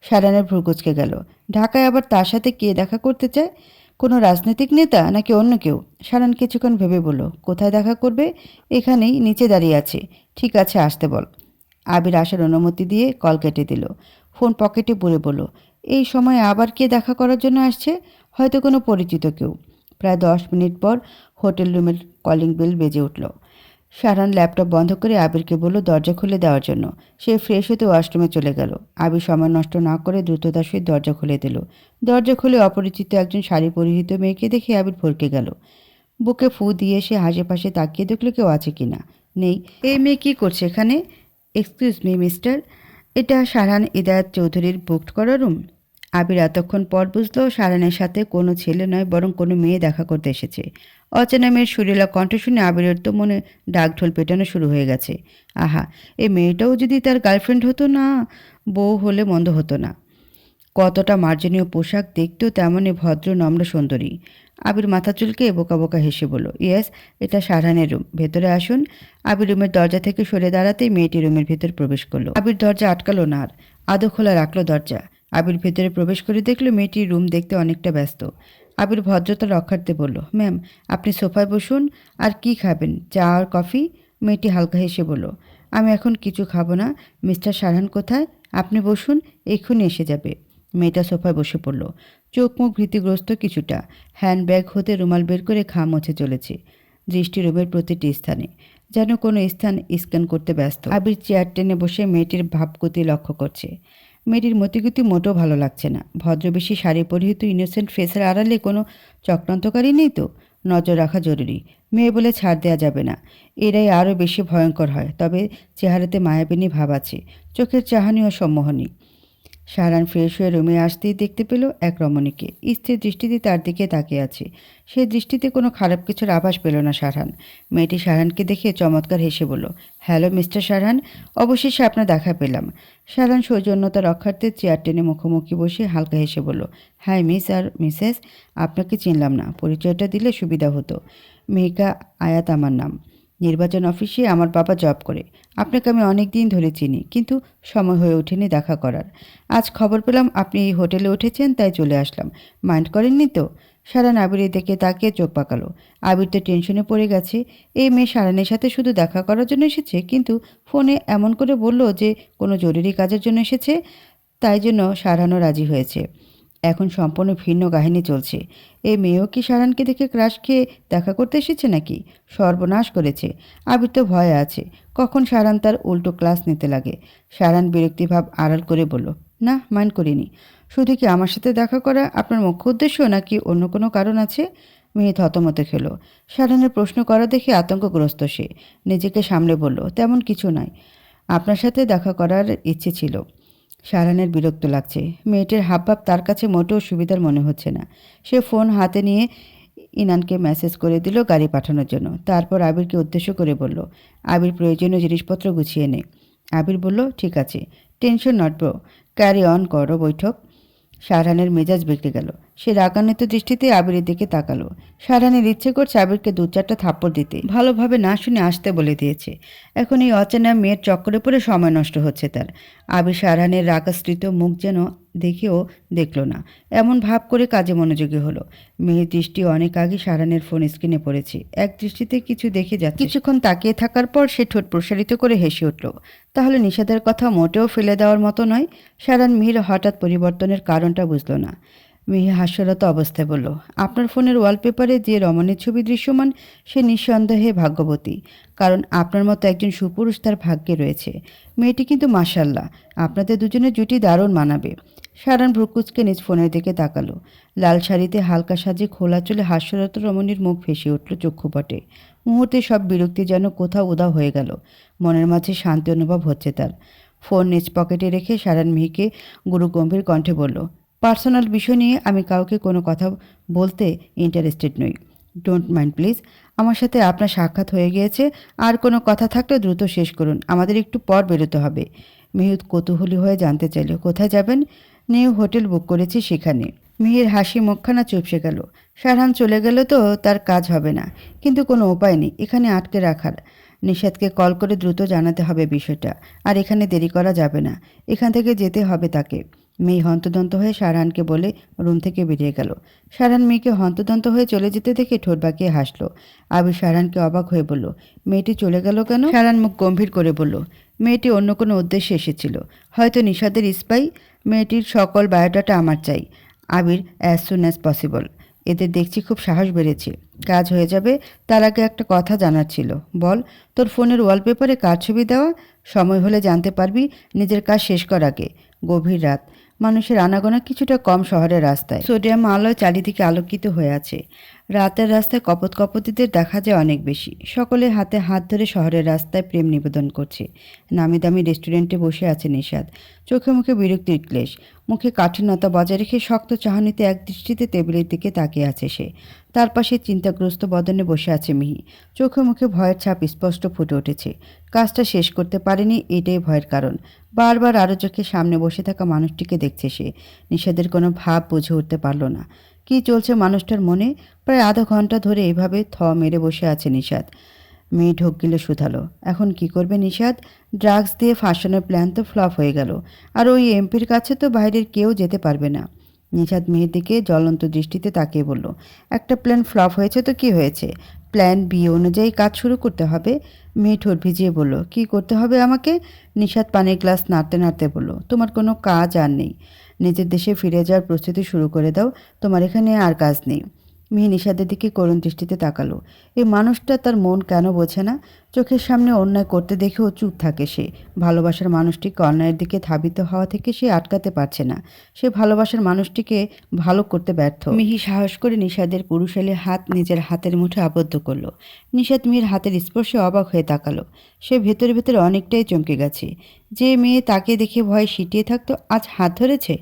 সারহানের ভ্রু কুঁচকে গেল। ঢাকায় আবার তার সাথে কে দেখা করতে চায়? কোনো রাজনৈতিক নেতা নাকি অন্য কেউ? সারহান কিছুক্ষণ ভেবে বলল, কোথায় দেখা করবে? এখানেই, নিচে দাঁড়িয়ে আছে। ঠিক আছে, আসতে বল। আবির আসার অনুমতি দিয়ে কল কেটে দিল। ফোন পকেটে পুরে বলল, এই সময় আবার কে দেখা করার জন্য আসছে? হয়তো কোনো পরিচিত কেউ। প্রায় 10 মিনিট পর হোটেল রুমের কলিং বেল বেজে উঠল। সারহান ল্যাপটপ বন্ধ করে আবিরকে বলল দরজা খুলে দেওয়ার জন্য। সে ফ্রেশ হতে ওয়াশরুমে চলে গেল। আবির সময় নষ্ট না করে দ্রুততার সহিত দরজা খুলে দিল। দরজা খুলে অপরিচিত একজন শাড়ি পরিহিত মেয়েকে দেখে আবির ভরকে গেল। বুকে ফু দিয়ে সে আশেপাশে তাকিয়ে দেখল কেউ আছে কিনা। নেই। এই মেয়ে কী করছে এখানে? এক্সকিউজ মি মিস্টার, এটা সারহান ইদায়াত চৌধুরীর বুকড করা রুম? আবির এতক্ষণ পর বুঝলো সারহানের সাথে কোনো ছেলে নয়, বরং কোনো মেয়ে দেখা করতে এসেছে। অচেনা মেয়ের সুরেলা কণ্ঠ শুনে আবিরের তো মনে ডাকঢোল পেটানো শুরু হয়ে গেছে। আহা, এই মেয়েটাও যদি তার গার্লফ্রেন্ড হতো না, বউ হলে মন্দ হতো না। কতটা মার্জনীয় পোশাক, দেখতেও তেমনই ভদ্র নম্র সুন্দরী। আবির মাথা চুলকে বোকা বোকা হেসে বলল, ইয়েস, এটা সারহানের রুম, ভেতরে আসুন। আবির রুমের দরজা থেকে সরে দাঁড়াতেই মেয়েটি রুমের ভেতর প্রবেশ করলো। আবির দরজা আটকালো না আর, আদৌ খোলা রাখলো দরজা। আবির ভেতরে প্রবেশ করে দেখলো মেয়েটির রুম দেখতে অনেকটা ব্যস্ত। আবির ভদ্রতা রক্ষার্থে বলল, ম্যাম, আপনি সোফায় বসুন। আর কি খাবেন, চা আর কফি? মেয়েটি হালকা হেসে বলল, আমি এখন কিছু খাবো না। মিস্টার সারহান কোথায়? আপনি বসুন, এক্ষুনি এসে যাবে। মেয়েটা সোফায় বসে পড়ল। চোখ মুখ ভীতিগ্রস্ত কিছুটা। হ্যান্ডব্যাগ হতে রুমাল বের করে ঘা মুছে চলেছে। দৃষ্টি রুমের প্রতিটি স্থানে, যেন কোনো স্থান স্ক্যান করতে ব্যস্ত। আবির চেয়ার টেনে বসে মেয়েটির ভাবগতি লক্ষ্য করছে। মেয়েটির মতিগতি মোটেও ভালো লাগছে না। ভদ্রবেশী শাড়ি পরিহিত ইনোসেন্ট ফেসের আড়ালে কোনো চক্রান্তকারী নেই তো? নজর রাখা জরুরি। মেয়ে বলে ছাড় দেওয়া যাবে না, এরাই আরও বেশি ভয়ঙ্কর হয়। তবে চেহারাতে মায়াবিনী ভাব আছে, চোখের চাহানি ও সম্মোহনী। সারহান ফ্রেশ হয়ে রুমে আসতেই দেখতে পেল এক রমণীকে স্থির দৃষ্টিতে তার দিকে তাকিয়ে আছে। সে দৃষ্টিতে কোনো খারাপ কিছুর আভাস পেল না সারহান। মেয়েটি সারহানকে দেখে চমৎকার হেসে বলল, হ্যালো মিস্টার সারহান, অবশেষে আপনার দেখা পেলাম। সারহান সৌজন্যতা রক্ষার্থে চেয়ার টেনে মুখোমুখি বসে হালকা হেসে বলল, হাই মিস আর মিসেস, আপনাকে চিনলাম না, পরিচয়টা দিলে সুবিধা হতো। মেহিকা আয়াত আমার নাম। নির্বাচন অফিসে আমার বাবা জব করে। আপনাকে আমি অনেক দিন ধরে চিনি, কিন্তু সময় হয়ে ওঠেনি দেখা করার। আজ খবর পেলাম আপনি এই হোটেলে উঠেছেন, তাই চলে আসলাম। মাইন্ড করেননি তো? সারান আবিরের দিকে তাকিয়ে চোখ পাকালো। আবির তো টেনশনে পড়ে গেছে। এই মেয়ে সারানের সাথে শুধু দেখা করার জন্য এসেছে, কিন্তু ফোনে এমন করে বলল যে কোনো জরুরি কাজের জন্য এসেছে। তাই জন্য সারানও রাজি হয়েছে। এখন সম্পূর্ণ ভিন্ন কাহিনী চলছে। এই মেয়েও কি সারানকে দেখে ক্রাশ খেয়ে দেখা করতে এসেছে নাকি? সর্বনাশ করেছে। আবির তো ভয়ে আছে, কখন সারান তার উল্টো ক্লাস নিতে লাগে। সারান বিরক্তিভাব আড়াল করে বলল, না, মাইন্ড করিনি। শুধু কি আমার সাথে দেখা করা আপনার মুখ্য উদ্দেশ্য, নাকি অন্য কোনো কারণ আছে? মেয়ে থতমত খেলো। সারানের প্রশ্ন করা দেখে আতঙ্কগ্রস্ত সে। নিজেকে সামলে বলল, তেমন কিছু নয়, আপনার সাথে দেখা করার ইচ্ছে ছিল। সারহানের বিরক্ত লাগছে। মেয়েটির হাবভাব তার কাছে মোটেও সুবিধার মনে হচ্ছে না। সে ফোন হাতে নিয়ে ইনানকে মেসেজ করে দিল গাড়ি পাঠানোর জন্য। তারপর আবিরকে উদ্দেশ্য করে বলল, আবির প্রয়োজনীয় জিনিসপত্র গুছিয়ে নে। আবির বলল, ঠিক আছে, tension not bro, carry on করো বৈঠক। সারহানের মেজাজ বিগড়ে গেল। সে রাগান্বিত দৃষ্টিতে আবিরের দিকে তাকালো। সারহানের ইচ্ছে করছে আবিরকে 2-4টা থাপ্পড় দিতে। ভালোভাবে না শুনে আসতে বলে দিয়েছে। এখন এই অচেনা মেয়ের চক্করে পড়ে সময় নষ্ট হচ্ছে তার। আবির সারহানের রাগাশ্রিত মুখ যেন দেখেও দেখল না, এমন ভাব করে কাজে মনোযোগী হলো। মেয়ের দৃষ্টি অনেক আগে সারহানের ফোন স্ক্রিনে পড়েছে। এক দৃষ্টিতে কিছু দেখে যাচ্ছে। কিছুক্ষণ তাকিয়ে থাকার পর সে ঠোঁট প্রসারিত করে হেসে উঠল। তাহলে নিষেধের কথা মোটেও ফেলে দেওয়ার মতো নয়। সারহান মিহির হঠাৎ পরিবর্তনের কারণটা বুঝল না। মিহি হাস্যরত অবস্থায় বলল, আপনার ফোনের ওয়ালপেপারে যে রমণীর ছবি দৃশ্যমান, সে নিঃসন্দেহে ভাগ্যবতী, কারণ আপনার মতো একজন সুপুরুষ তার ভাগ্যে রয়েছে। মেয়েটি কিন্তু মাশাল্লাহ, আপনাদের দুজনের জুটি দারুণ মানাবে। সারান ভ্রুকুচকে নিজ ফোনের দিকে তাকালো। লাল শাড়িতে হালকা সাজে খোলা চুলে হাস্যরত রমণীর মুখ ভেসে উঠল চক্ষুপটে। মুহূর্তে সব বিরক্তি যেন কোথাও উধাও হয়ে গেল। মনের মাঝে শান্তি অনুভব হচ্ছে তার। ফোন নিজ পকেটে রেখে সারান মিহিকে গুরুগম্ভীর কণ্ঠে বলল, পার্সোনাল বিষয় নিয়ে আমি কাউকে কোনো কথা বলতে ইন্টারেস্টেড নই। Don't mind please. আমার সাথে আপনার সাক্ষাৎ হয়ে গিয়েছে, আর কোনো কথা থাকলে দ্রুত শেষ করুন, আমাদের একটু পর বেরোতে হবে। মেহির কৌতূহলী হয়ে জানতে চাইল, কোথায় যাবেন? নিউ হোটেল বুক করেছি সেখানে। মিহির হাসি মুখখানা চুপসে গেল। সারহান চলে গেলে তো তার কাজ হবে না, কিন্তু কোনো উপায় নেই এখানে আটকে রাখার। নিষাদকে কল করে দ্রুত জানাতে হবে বিষয়টা, আর এখানে দেরি করা যাবে না, এখান থেকে যেতে হবে তাকে। মেয়ে হন্তদন্ত হয়ে সারহানকে বলে রুম থেকে বেরিয়ে গেল। সারহান মেয়েকে হন্তদন্ত হয়ে চলে যেতে দেখে ঠোঁট বাঁকিয়ে হাসলো। আবির সারহানকে অবাক হয়ে বলল, মেয়েটি চলে গেল কেন? সারহান মুখ গম্ভীর করে বলল, মেয়েটি অন্য কোনো উদ্দেশ্যে এসেছিল, হয়তো নিষাদের স্পাই। মেয়েটির সকল বায়োডাটা আমার চাই, আবির, অ্যাজ সুন অ্যাজ পসিবল। এদের দেখছি খুব সাহস বেড়েছে। কাজ হয়ে যাবে, তার আগে একটা কথা জানার ছিল। বল, তোর ফোনের ওয়ালপেপারে কার ছবি দেওয়া? সময় হলে জানতে পারবি, নিজের কাজ শেষ কর আগে। গভীর রাত, মানুষের আনাগোনা কিছুটা কম শহরের রাস্তায়। সোডিয়াম আলোয় চারিদিকে আলোকিত হয়ে আছে। রাতের রাস্তায় কপত কপতিদের দেখা যায় অনেক বেশি। সকলে হাতে হাত ধরে শহরের রাস্তায় প্রেম নিবেদন করছে। নামি দামি রেস্টুরেন্টে বসে আছে নিষাদ। চোখে মুখে বিরক্তির ক্লেশ, মুখে কাঠিন্যতা বজায় রেখে শক্ত চাহনিতে এক দৃষ্টিতে টেবিলের দিকে তাকিয়ে আছে সে। তার পাশে চিন্তাগ্রস্ত বদনে বসে আছে মিহি। চোখে মুখে ভয়ের ছাপ স্পষ্ট ফুটে উঠেছে। কাজটা শেষ করতে পারেনি, এটাই ভয়ের কারণ। বারবার আরও চোখের সামনে বসে থাকা মানুষটিকে দেখছে সে। নিষাদের কোনো ভাব বুঝে উঠতে পারল না। কী চলছে মানুষটার মনে? প্রায় আধা ঘন্টা ধরে এভাবে মেরে বসে আছে নিষাদ। মেয়ে ঢোক গিলে শুধালো, এখন কি করবে নিষাদ? ড্রাগস দিয়ে ফাঁসানোর প্ল্যান তো ফ্লপ হয়ে গেল, আর ওই এমপির কাছে তো বাইরের কেউ যেতে পারবে না। নিষাদ মেয়ের দিকে জ্বলন্ত দৃষ্টিতে তাকিয়ে বলল, একটা প্ল্যান ফ্লপ হয়েছে তো কি হয়েছে? প্ল্যান বি অনুযায়ী কাজ শুরু করতে হবে। মেয়ে ঠোঁট ভিজিয়ে বলল, কি করতে হবে আমাকে? নিষাদ পানির গ্লাস নাড়তে নাড়তে বলল, তোমার কোনো কাজ আর নেই। নিজের দেশে ফিরে যাওয়ার প্রস্তুতি শুরু করে দাও, তোমার এখানে আর কাজ নেই। মিহি নিষাদের দিকে করুণ দৃষ্টিতে তাকালো। এই মানুষটা তার মন কেন বোঝে না? চোখের সামনে অন্যায় করতে দেখেও চুপ থাকে সে। ভালোবাসার মানুষটিকে অন্যায়ের দিকে ধাবিত হওয়া থেকে সে আটকাতে পারছে না। সে ভালোবাসার মানুষটিকে ভালো করতে ব্যর্থ। মিহি সাহস করে নিষাদের পুরুষালী হাত নিজের হাতের মুঠে আবদ্ধ করলো। নিষাদ মিহির হাতের স্পর্শে অবাক হয়ে তাকালো। সে ভেতরে ভেতরে অনেকটাই চমকে গেছে। যে মেয়ে তাকে দেখে ভয়ে সিটিয়ে থাকতো, আজ হাত ধরেছে।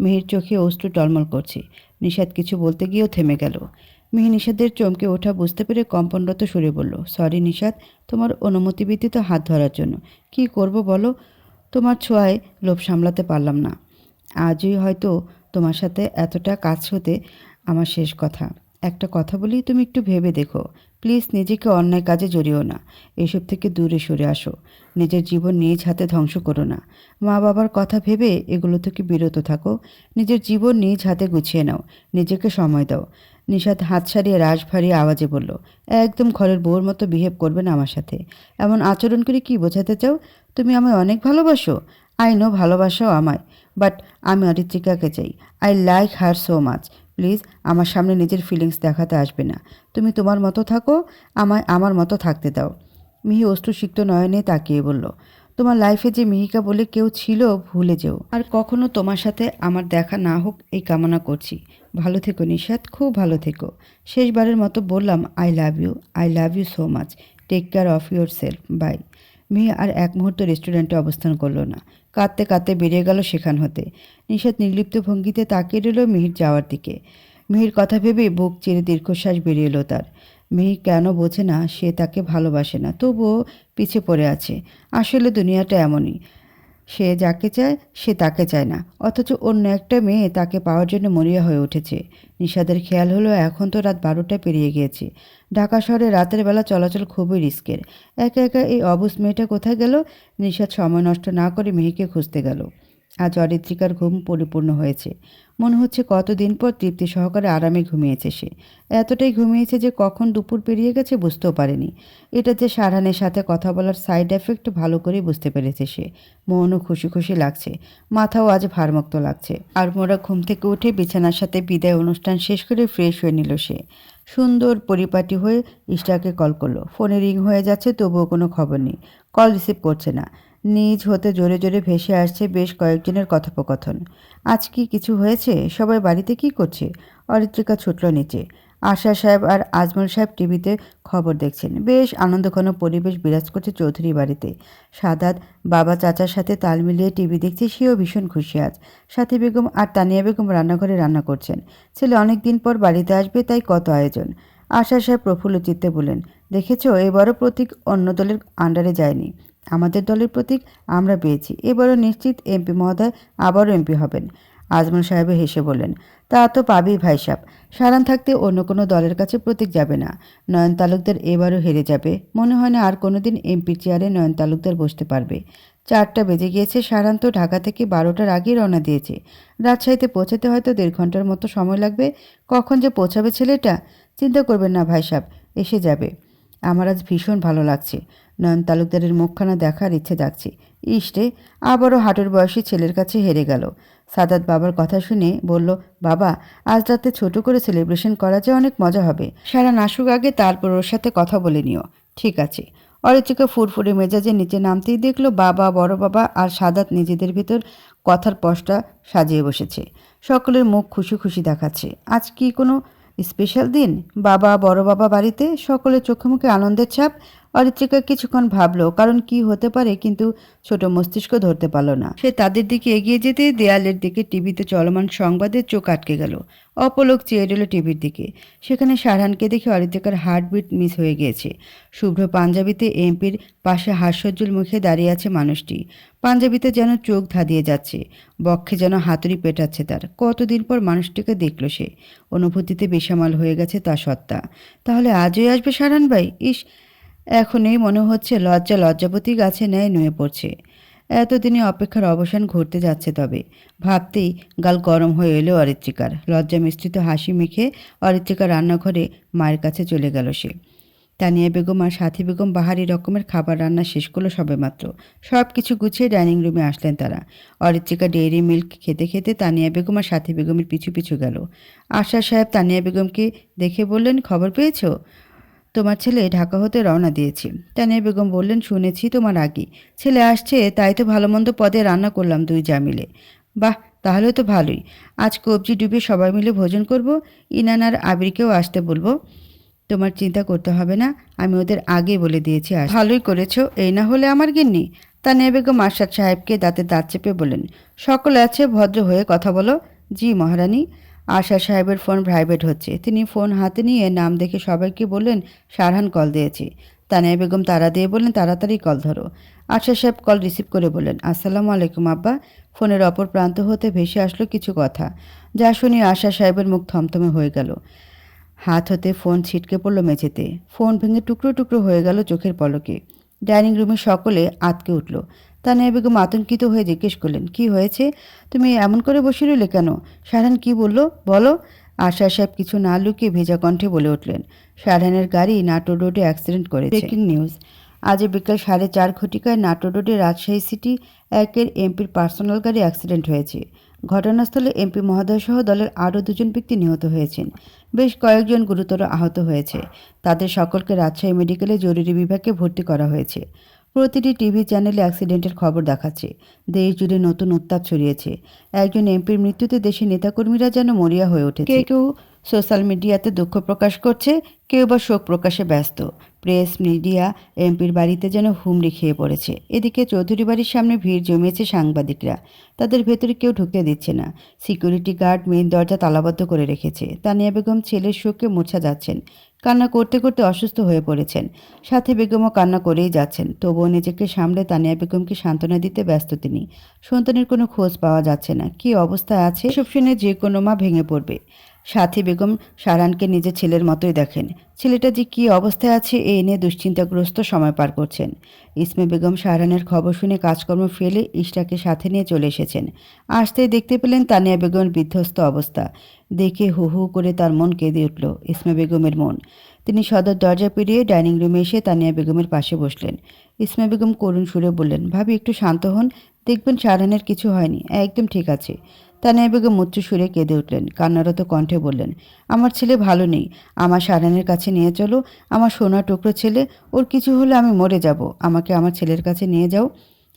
মিহির চোখে অশ্রু টলমল করছে। নিষাদ কিছু বলতে গিয়েও থেমে গেল। মিহি নিষাদের চমকে ওঠা বুঝতে পেরে কম্পনরত সুরে বলল, সরি নিষাদ, তোমার অনুমতি ব্যতীত হাত ধরার জন্য। কি করব বলো? তোমার ছোঁয়ায় লোভ সামলাতে পারলাম না। আজই হয়তো তোমার সাথে এতটা কাজ হতে আমার শেষ কথা। একটা কথা বলি, তুমি একটু ভেবে দেখো। প্লিজ নিজেকে অন্যায় কাজে জড়িও না। এসব থেকে দূরে সরে আসো। নিজের জীবন নিজ হাতে ধ্বংস করো না। মা বাবার কথা ভেবে এগুলো থেকে বিরত থাকো। নিজের জীবন নিজ হাতে গুছিয়ে নাও। নিজেকে সময় দাও। নিষাদ হাত ছাড়িয়ে রাশভারী আওয়াজে বলল, একদম ঘরের বউর মতো বিহেভ করবে না আমার সাথে। এমন আচরণ করে কি বোঝাতে চাও? তুমি আমায় অনেক ভালোবাসো। আই নো ভালোবাসাও আমায়, বাট আমি অরিত্রিকাকে চাই। I like her so much. Please আমার সামনে নিজের ফিলিংস দেখাতে আসবে না। তুমি তোমার মতো থাকো, আমায় আমার মতো থাকতে দাও। মিহি অশ্রুসিক্ত নয়নে তাকিয়ে বলল, তোমার লাইফে যে মিহিকা বলে কেউ ছিল ভুলে যেও। আর কখনো তোমার সাথে আমার দেখা না হোক এই কামনা করছি। ভালো থেকো নিষাদ, খুব ভালো থেকো। শেষবারের মতো বললাম, I love you so much. Take care of yourself, bye. মিহি আর এক মুহূর্ত রেস্টুরেন্টে অবস্থান করলো না। কাঁদতে কাঁদতে বেরিয়ে গেল সেখান হতে। নিষাদ নির্লিপ্ত ভঙ্গিতে তাকিয়ে রইল মিহির যাওয়ার দিকে। মিহির কথা ভেবে বুক চিরে দীর্ঘশ্বাস বেরিয়ে এলো তার। মিহি কেন বোঝে না সে তাকে ভালোবাসে না, তবুও পিছে পড়ে আছে। আসলে দুনিয়াটা এমনই, সে যাকে চায় সে তাকে চায় না, অথচ অন্য একটা মেয়ে তাকে পাওয়ার জন্য মরিয়া হয়ে উঠেছে। নিষাদের খেয়াল হলো এখন তো রাত 12টা পেরিয়ে গিয়েছে। ঢাকা শহরে রাতের বেলা চলাচল খুবই রিস্কের। একা একা এই অবুঝ মেয়েটা কোথায় গেল? নিষাদ সময় নষ্ট না করে মেহিকে খুঁজতে গেল। আজ অরিত্রিকার ঘুম পরিপূর্ণ হয়েছে। মনে হচ্ছে কতদিন পর তৃপ্তি সহকারে আরামে ঘুমিয়েছে সে। এতটাই ঘুমিয়েছে যে কখন দুপুর পেরিয়ে গেছে বুঝতেও পারেনি। এটা যে সারহানের সাথে কথা বলার সাইড এফেক্ট ভালো করেই বুঝতে পেরেছে সে। মনও খুশি খুশি লাগছে, মাথাও আজ ভারমুক্ত লাগছে। আর মোরা ঘুম থেকে উঠে বিছানার সাথে বিদায় অনুষ্ঠান শেষ করে ফ্রেশ হয়ে নিল সে। সুন্দর পরিপাটি হয়ে ইশরাকে কল করলো। ফোনে রিং হয়ে যাচ্ছে, তবুও কোনো খবর নেই। কল রিসিভ করছে না। নিজ হতে জোরে জোরে ভেসে আসছে বেশ কয়েকজনের কথোপকথন। আজ কি কিছু হয়েছে? সবাই বাড়িতে কি করছে? অরিত্রিকা ছুটল নিচে। আশা সাহেব আর আজমল সাহেব টিভিতে খবর দেখছেন। বেশ আনন্দঘন পরিবেশ বিরাজ করছে চৌধুরী বাড়িতে। সাদাত বাবা চাচার সাথে তাল মিলিয়ে টিভি দেখছে, সেও ভীষণ খুশি আজ। সাথী বেগম আর তানিয়া বেগম রান্নাঘরে রান্না করছেন। ছেলে অনেক দিন পর বাড়িতে আসবে, তাই কত আয়োজন। আশা সাহেব প্রফুল্ল চিত্তে বলেন, দেখেছো এবারও প্রতীক অন্য দলের আন্ডারে যায়নি। আমাদের দলের প্রতীক আমরা পেয়েছি। এবারও নিশ্চিত এমপি মহোদয় আবারও এমপি হবেন। আজমল সাহেব হেসে বললেন, তা তো পাবেই ভাই সাহেব। সারান থাকতে অন্য কোনো দলের কাছে প্রতীক যাবে না। নয়ন তালুকদার এবারও হেরে যাবে। মনে হয় না আর কোনোদিন এমপির চেয়ারে নয়ন তালুকদার বসতে পারবে। 4টা বেজে গিয়েছে। সারান তো ঢাকা থেকে 12টার আগেই রওনা দিয়েছে। রাজশাহীতে পৌঁছাতে হয়তো 1.5 ঘন্টার মতো সময় লাগবে। কখন যে পৌঁছাবে ছেলেটা? চিন্তা করবেন না ভাই সাহেব, এসে যাবে। আমার আজ ভীষণ ভালো লাগছে। নয়ন তালুকদারের মুখখানা দেখার ইচ্ছে জাগছে। ইসরে, আবারও হাঁটুর বয়সী ছেলের কাছে হেরে গেল। সাদাত বাবার কথা শুনে বলল, বাবা, আজ রাতে ছোট করে সেলিব্রেশন করা যায়, অনেক মজা হবে। সারা নাসুক আগে তারপর ওর সাথে কথা বলে নিও। ঠিক আছে। অরিত্রিকা ফুরফুরে মেজাজে নিচে নামতেই দেখলো বাবা, বড় বাবা আর সাদাত নিজেদের ভিতর কথার পশটা সাজিয়ে বসেছে। সকলের মুখ খুশি খুশি দেখাচ্ছে। আজ কি কোনো স্পেশাল দিন? বাবা, বড় বাবা বাড়িতে, সকলের চোখে মুখে আনন্দের ছাপ। অরিত্রিকা কিছুক্ষণ ভাবলো কারণ কি হতে পারে, কিন্তু ছোট মস্তিষ্ক ধরতে পারল না। সে তাদের দিকে এগিয়ে যেতে দেয়ালের দিকে টিভিতে চলমান সংবাদের চোখ আটকে গেল। অপলক চেয়ে রইল টিভির দিকে। সেখানে সারহানকে দেখে অরিত্রিকার হার্টবিট মিস হয়ে গিয়েছে। শুভ্র পাঞ্জাবিতে এমপির পাশে হাস্যোজ্জ্বল মুখে দাঁড়িয়ে আছে মানুষটি। পাঞ্জাবিতে যেন চোখ ধাঁধিয়ে যাচ্ছে, বক্ষে যেন হাতুড়ি পেটাচ্ছে তার। কতদিন পর মানুষটিকে দেখল সে। অনুভূতিতে বেসামাল হয়ে গেছে তার সত্তা। তাহলে আজই আসবে সারহান ভাই? ইস, এখনই মনে হচ্ছে লজ্জাবতী গাছে ন্যায় নুয়ে পড়ছে। এতদিনে অপেক্ষার অবসান ঘটতে যাচ্ছে। তবে ভাবতেই গাল গরম হয়ে এলো অরিত্রিকার। লজ্জা মিশ্রিত হাসি মেখে অরিত্রিকা রান্নাঘরে মায়ের কাছে চলে গেল সে। তানিয়া বেগম আর সাথী বেগম বাহারি রকমের খাবার রান্না শেষ করলো সবেমাত্র। সব কিছু গুছিয়ে ডাইনিং রুমে আসলেন তারা। অরিত্রিকা ডেইরি মিল্ক খেতে খেতে তানিয়া বেগম আর সাথী বেগমের পিছু পিছু গেল। আশা সাহেব তানিয়া বেগমকে দেখে বললেন, খবর পেয়েছো? তোমার ছেলে ঢাকা হতে রওনা দিয়েছি। তানিয়া বেগম বললেন, শুনেছি তোমার আগে ছেলে আসছে, তাই তো ভালো মন্দ পদে রান্না করলাম 2 যা মিলে। বাহ, তাহলে তো ভালোই। আজ কবজি ডুবিয়ে সবাই মিলে ভোজন করব। ইনান আর আবিরকেও আসতে বলবো। তোমার চিন্তা করতে হবে না, আমি ওদের আগে বলে দিয়েছি। ভালোই করেছো। এই না হলে আমার গিন্নি। তানিয়া বেগম আরশাদ সাহেবকে দাঁতে দাঁত চেপে বললেন, সকলে আছে, ভদ্র হয়ে কথা বলো। জি মহারানী। আরশাদ সাহেবের ফোন ভাইব্রেট হচ্ছে। তিনি ফোন হাতে নিয়ে নাম দেখে সবাইকে বললেন, সারহান কল দিয়েছে। তানিয়া বেগম তাড়া দিয়ে বললেন, তাড়াতাড়ি কল ধরো। আরশাদ সাহেব কল রিসিভ করে বললেন, আসসালামু আলাইকুম আব্বা। ফোনের অপর প্রান্ত হতে ভেসে আসলো কিছু কথা, যা শুনে আরশাদ সাহেবের মুখ থমথমে হয়ে গেল। হাত হতে ফোন ছিটকে পড়ল মেঝেতে। ফোন ভেঙে টুকরো টুকরো হয়ে গেল চোখের পলকে। ডাইনিং রুমে সকলে আতকে উঠল। তানিয়া বেগম আতঙ্কিত হয়ে জিজ্ঞেস করলেন, কি হয়েছে? তুমি এমন করে বসে রইলে কেন? সারহান কি বললো বলো? আশা সাহেব কিছু না লুকিয়ে ভেজা কণ্ঠে বলে উঠলেন, সারহানের গাড়ি নাটোর রোডে অ্যাক্সিডেন্ট করেছে। Breaking news. আজ বিকাল 4:30 ঘটিকায় নাটোর রোডে রাজশাহী সিটি 1-এর এমপির পার্সোনাল গাড়ি অ্যাক্সিডেন্ট হয়েছে। ঘটনাস্থলে এমপি মহোদয় সহ দলের আরও 2জন ব্যক্তি নিহত হয়েছেন। বেশ কয়েকজন গুরুতর আহত হয়েছে। তাদের সকলকে রাজশাহী মেডিকেলে জরুরি বিভাগে ভর্তি করা হয়েছে। প্রতিটি টিভি চ্যানেলে অ্যাক্সিডেন্টের খবর দেখাচ্ছে। দেশ জুড়ে নতুন উত্তাপ ছড়িয়েছে। একজন এমপির মৃত্যুতে দেশের নেতাকর্মীরা যেন মরিয়া হয়ে উঠেছে। কেউ সোশ্যাল মিডিয়াতে দুঃখ প্রকাশ করছে, কেউ বা শোক প্রকাশে ব্যস্ত। প্রেস, মিডিয়া এমপির বাড়িতে যেন হুমড়ি খেয়ে পড়েছে। এদিকে চৌধুরী বাড়ির সামনে ভিড় জমিয়েছে সাংবাদিকরা। তাদের ভেতরে কেউ ঢুকতে দিচ্ছে না। সিকিউরিটি গার্ড মেইন দরজা তালাবদ্ধ করে রেখেছে। তানিয়া বেগম ছেলের শোকে মূর্ছা যাচ্ছেন। কান্না করতে করতে অসুস্থ হয়ে পড়েছেন। সাথে বেগমও কান্না করেই যাচ্ছেন। তবুও নিজেকে সামলে তানিয়া বেগমকে সান্ত্বনা দিতে ব্যস্ত তিনি। সন্তানের কোনো খোঁজ পাওয়া যাচ্ছে না। কী অবস্থায় আছে এসব শুনে যে কোনো মা ভেঙে পড়বে। সাথী বেগম সারহানকে নিজের ছেলের মতোই দেখেন। ছেলেটা যে কী অবস্থায় আছে এই নিয়ে দুশ্চিন্তাগ্রস্ত সময় পার করছেন। ইসমে বেগম সারহানের খবর শুনে কাজকর্ম ফেলে ইশরাকে সাথে নিয়ে চলে এসেছেন। আসতেই দেখতে পেলেন তানিয়া বেগমের বিধ্বস্ত অবস্থা। দেখে হু হু করে তার মন কেঁদে উঠল। ইসমে বেগমের মন। তিনি সদর দরজা পেরিয়ে ডাইনিং রুমে এসে তানিয়া বেগমের পাশে বসলেন। ইসমে বেগম করুণ সুরে বললেন, ভাবি একটু শান্ত হন, দেখবেন সারহানের কিছু হয়নি, একদম ঠিক আছে। তানিয়া বেগম উচ্চ সুরে কেঁদে উঠলেন। কান্নারত কণ্ঠে বললেন, আমার ছেলে ভালো নেই, আমার সারহানের কাছে নিয়ে চলো। আমার সোনা টুকরো ছেলে, ওর কিছু হলে আমি মরে যাব। আমাকে আমার ছেলের কাছে নিয়ে যাও।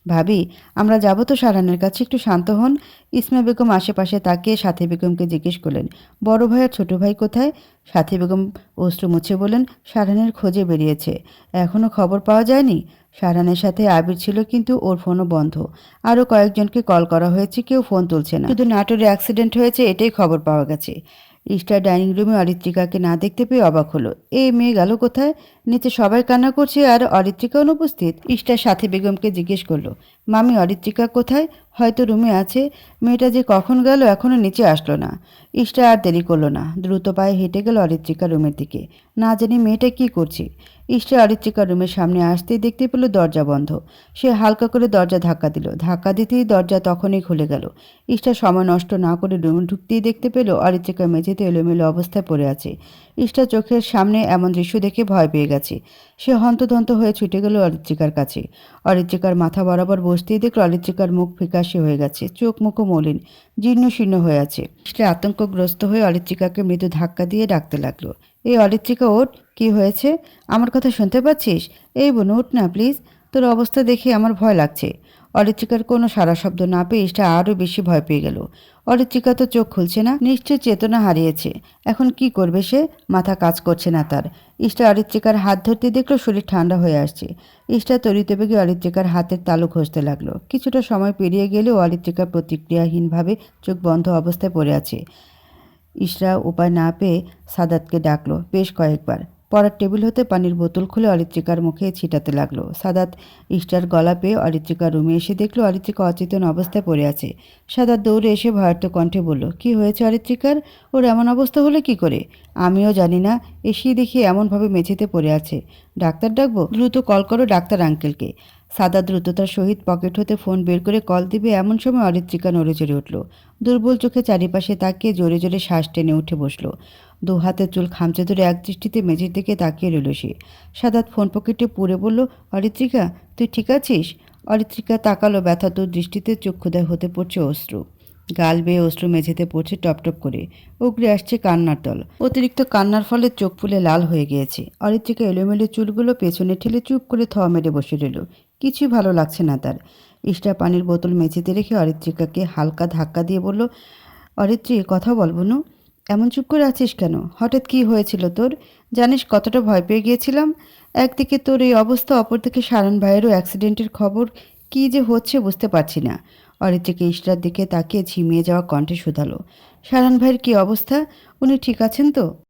ভাবি, আমরা যাব তো সারহানের কাছে, একটু শান্ত হন। ইসমা বেগম আশেপাশে তাকিয়ে সাথী বেগমকে জিজ্ঞেস করলেন, বড় ভাই আর ছোট ভাই কোথায়? সাথী বেগম অশ্রু মুছে বললেন, সারহানের খোঁজে বেরিয়েছে, এখনও খবর পাওয়া যায়নি। সারহানের সাথে আবির ছিল, কিন্তু ওর ফোনও বন্ধ। আরও কয়েকজনকে কল করা হয়েছে, কেউ ফোন তুলছে না। শুধু নাটোরে অ্যাক্সিডেন্ট হয়েছে এটাই খবর পাওয়া গেছে। ইস্টার ডাইনিং রুমে অরিত্রিকাকে না দেখতে পেয়ে অবাক হলো। এই মেয়ে গেল কোথায়? নিচে সবাই কান্না করছে আর অরিত্রিকা অনুপস্থিত। ইস্টার সাথী বেগমকে জিজ্ঞেস করলো, মামি অরিত্রিকা কোথায়? হয়তো রুমে আছে। মেয়েটা যে কখন গেল এখনো নিচে আসলো না। ইস্টার আর দেরি করলো না, দ্রুত পায়ে হেঁটে গেল অরিত্রিকা রুমের দিকে। না জানি মেয়েটা কি করছে। ইস্টার অরিত্রিকা রুমের সামনে আসতেই দেখতে পেল দরজা বন্ধ। সে হালকা করে দরজা ধাক্কা দিল, ধাক্কা দিতেই দরজা তখনই খুলে গেল। ইস্টার সময় নষ্ট না করে রুমে ঢুকতেই দেখতে পেল অরিত্রিকা মেঝেতে এলোমেলো অবস্থায় পড়ে আছে। ইস্টার চোখের সামনে এমন দৃশ্য দেখে ভয় পেয়ে গেছে। সে হন্তদন্ত হয়ে ছুটে গেল অরিত্রিকার কাছে। অরিত্রিকার মাথা বরাবর বসতেই দেখল অরিত্রিকার মুখ ফিকাশে হয়ে গেছে, চোখ মুখও মলিন, জীর্ণ শীর্ণ হয়ে আছে। ইস্টার আতঙ্কগ্রস্ত হয়ে অরিত্রিকাকে মৃদু ধাক্কা দিয়ে ডাকতে লাগলো, এই অরিত্রিকা ওঠ, কি হয়েছে? আমার কথা শুনতে পাচ্ছিস? এই বোন ওঠ না প্লিজ, তোর অবস্থা দেখে আমার ভয় লাগছে। অরিত্রিকার কোনো সারা শব্দ না পেয়ে ইস্টা আরও বেশি ভয় পেয়ে গেল। অরিত্রিকা তো চোখ খুলছে না, নিশ্চয় চেতনা হারিয়েছে। এখন কি করবে সে? মাথা কাজ করছে না তার। ইস্টা অরিত্রিকার হাত ধরতে দেখলো শরীর ঠান্ডা হয়ে আসছে। ইস্টা তরিতে বেগে অরিত্রিকার হাতের তালু ঘষতে লাগলো। কিছুটা সময় পেরিয়ে গেলেও অরিত্রিকা প্রতিক্রিয়াহীনভাবে চোখ বন্ধ অবস্থায় পড়ে আছে। ইশরা উপায় না পেয়ে সাদাতকে ডাকলো বেশ কয়েকবার। পড়ার টেবিল হতে পানির বোতল খুলে অরিত্রিকার মুখে ছিটাতে লাগলো। সাদাত ইশরার গলা পেয়ে অরিত্রিকার রুমে এসে দেখলো অরিত্রিকা অচেতন অবস্থায় পড়ে আছে। সাদাত দৌড়ে এসে ভয়ার্ত কণ্ঠে বলল, কি হয়েছে অরিত্রিকার? ওর এমন অবস্থা হলো কি করে? আমিও জানি না, এসেই দেখি এমনভাবে মেঝেতে পড়ে আছে। ডাক্তার ডাকবো? দ্রুত কল করো ডাক্তার আঙ্কেলকে। সাদাত দ্রুততার সহিত পকেট হতে ফোন বের করে কল দিবে এমন সময় অরিত্রিকা নড়ে চড়ে উঠল। দুর্বল চোখে চারিপাশে তাকিয়ে জোরে জোরে শ্বাস টেনে উঠে বসল। দু হাতের চুল খামচে ধরে এক দৃষ্টিতে মেঝের দিকে তাকিয়ে রইল সে। সাদাত ফোন পকেটে পুরে বলল, অরিত্রিকা তুই ঠিক আছিস? অরিত্রিকা তাকালো ব্যথাতুর দৃষ্টিতে, চক্ষুদায় হতে পড়ছে অশ্রু। গাল বেয়ে অশ্রু মেঝেতে পড়ছে টপটপ করে। উগড়ে আসছে কান্নার দল। অতিরিক্ত কান্নার ফলে চোখ ফুলে লাল হয়ে গিয়েছে। অরিত্রিকা এলোমেলো চুলগুলো পেছনে ঠেলে চুপ করে থ মেরে বসে রইল। কিছুই ভালো লাগছে না তার। ইস্টা পানির বোতল মেঝেতে রেখে অরিত্রিকাকে হালকা ধাক্কা দিয়ে বলল, অরিত্রি কথা বল বোনু, এমন চুপ করে আছিস কেন? হঠাৎ কি হয়েছিল তোর? জানিস কতটা ভয় পেয়ে গিয়েছিলাম। একদিকে তোর এই অবস্থা, অপরদিকে সারান ভাইয়েরও অ্যাক্সিডেন্টের খবর। কি যে হচ্ছে বুঝতে পারছি না। অরিত্রিকা ইশরার দিকে তাকিয়ে ঝিমিয়ে যাওয়া কণ্ঠে শুধালো, সারান ভাইয়ের কি অবস্থা? উনি ঠিক আছেন তো?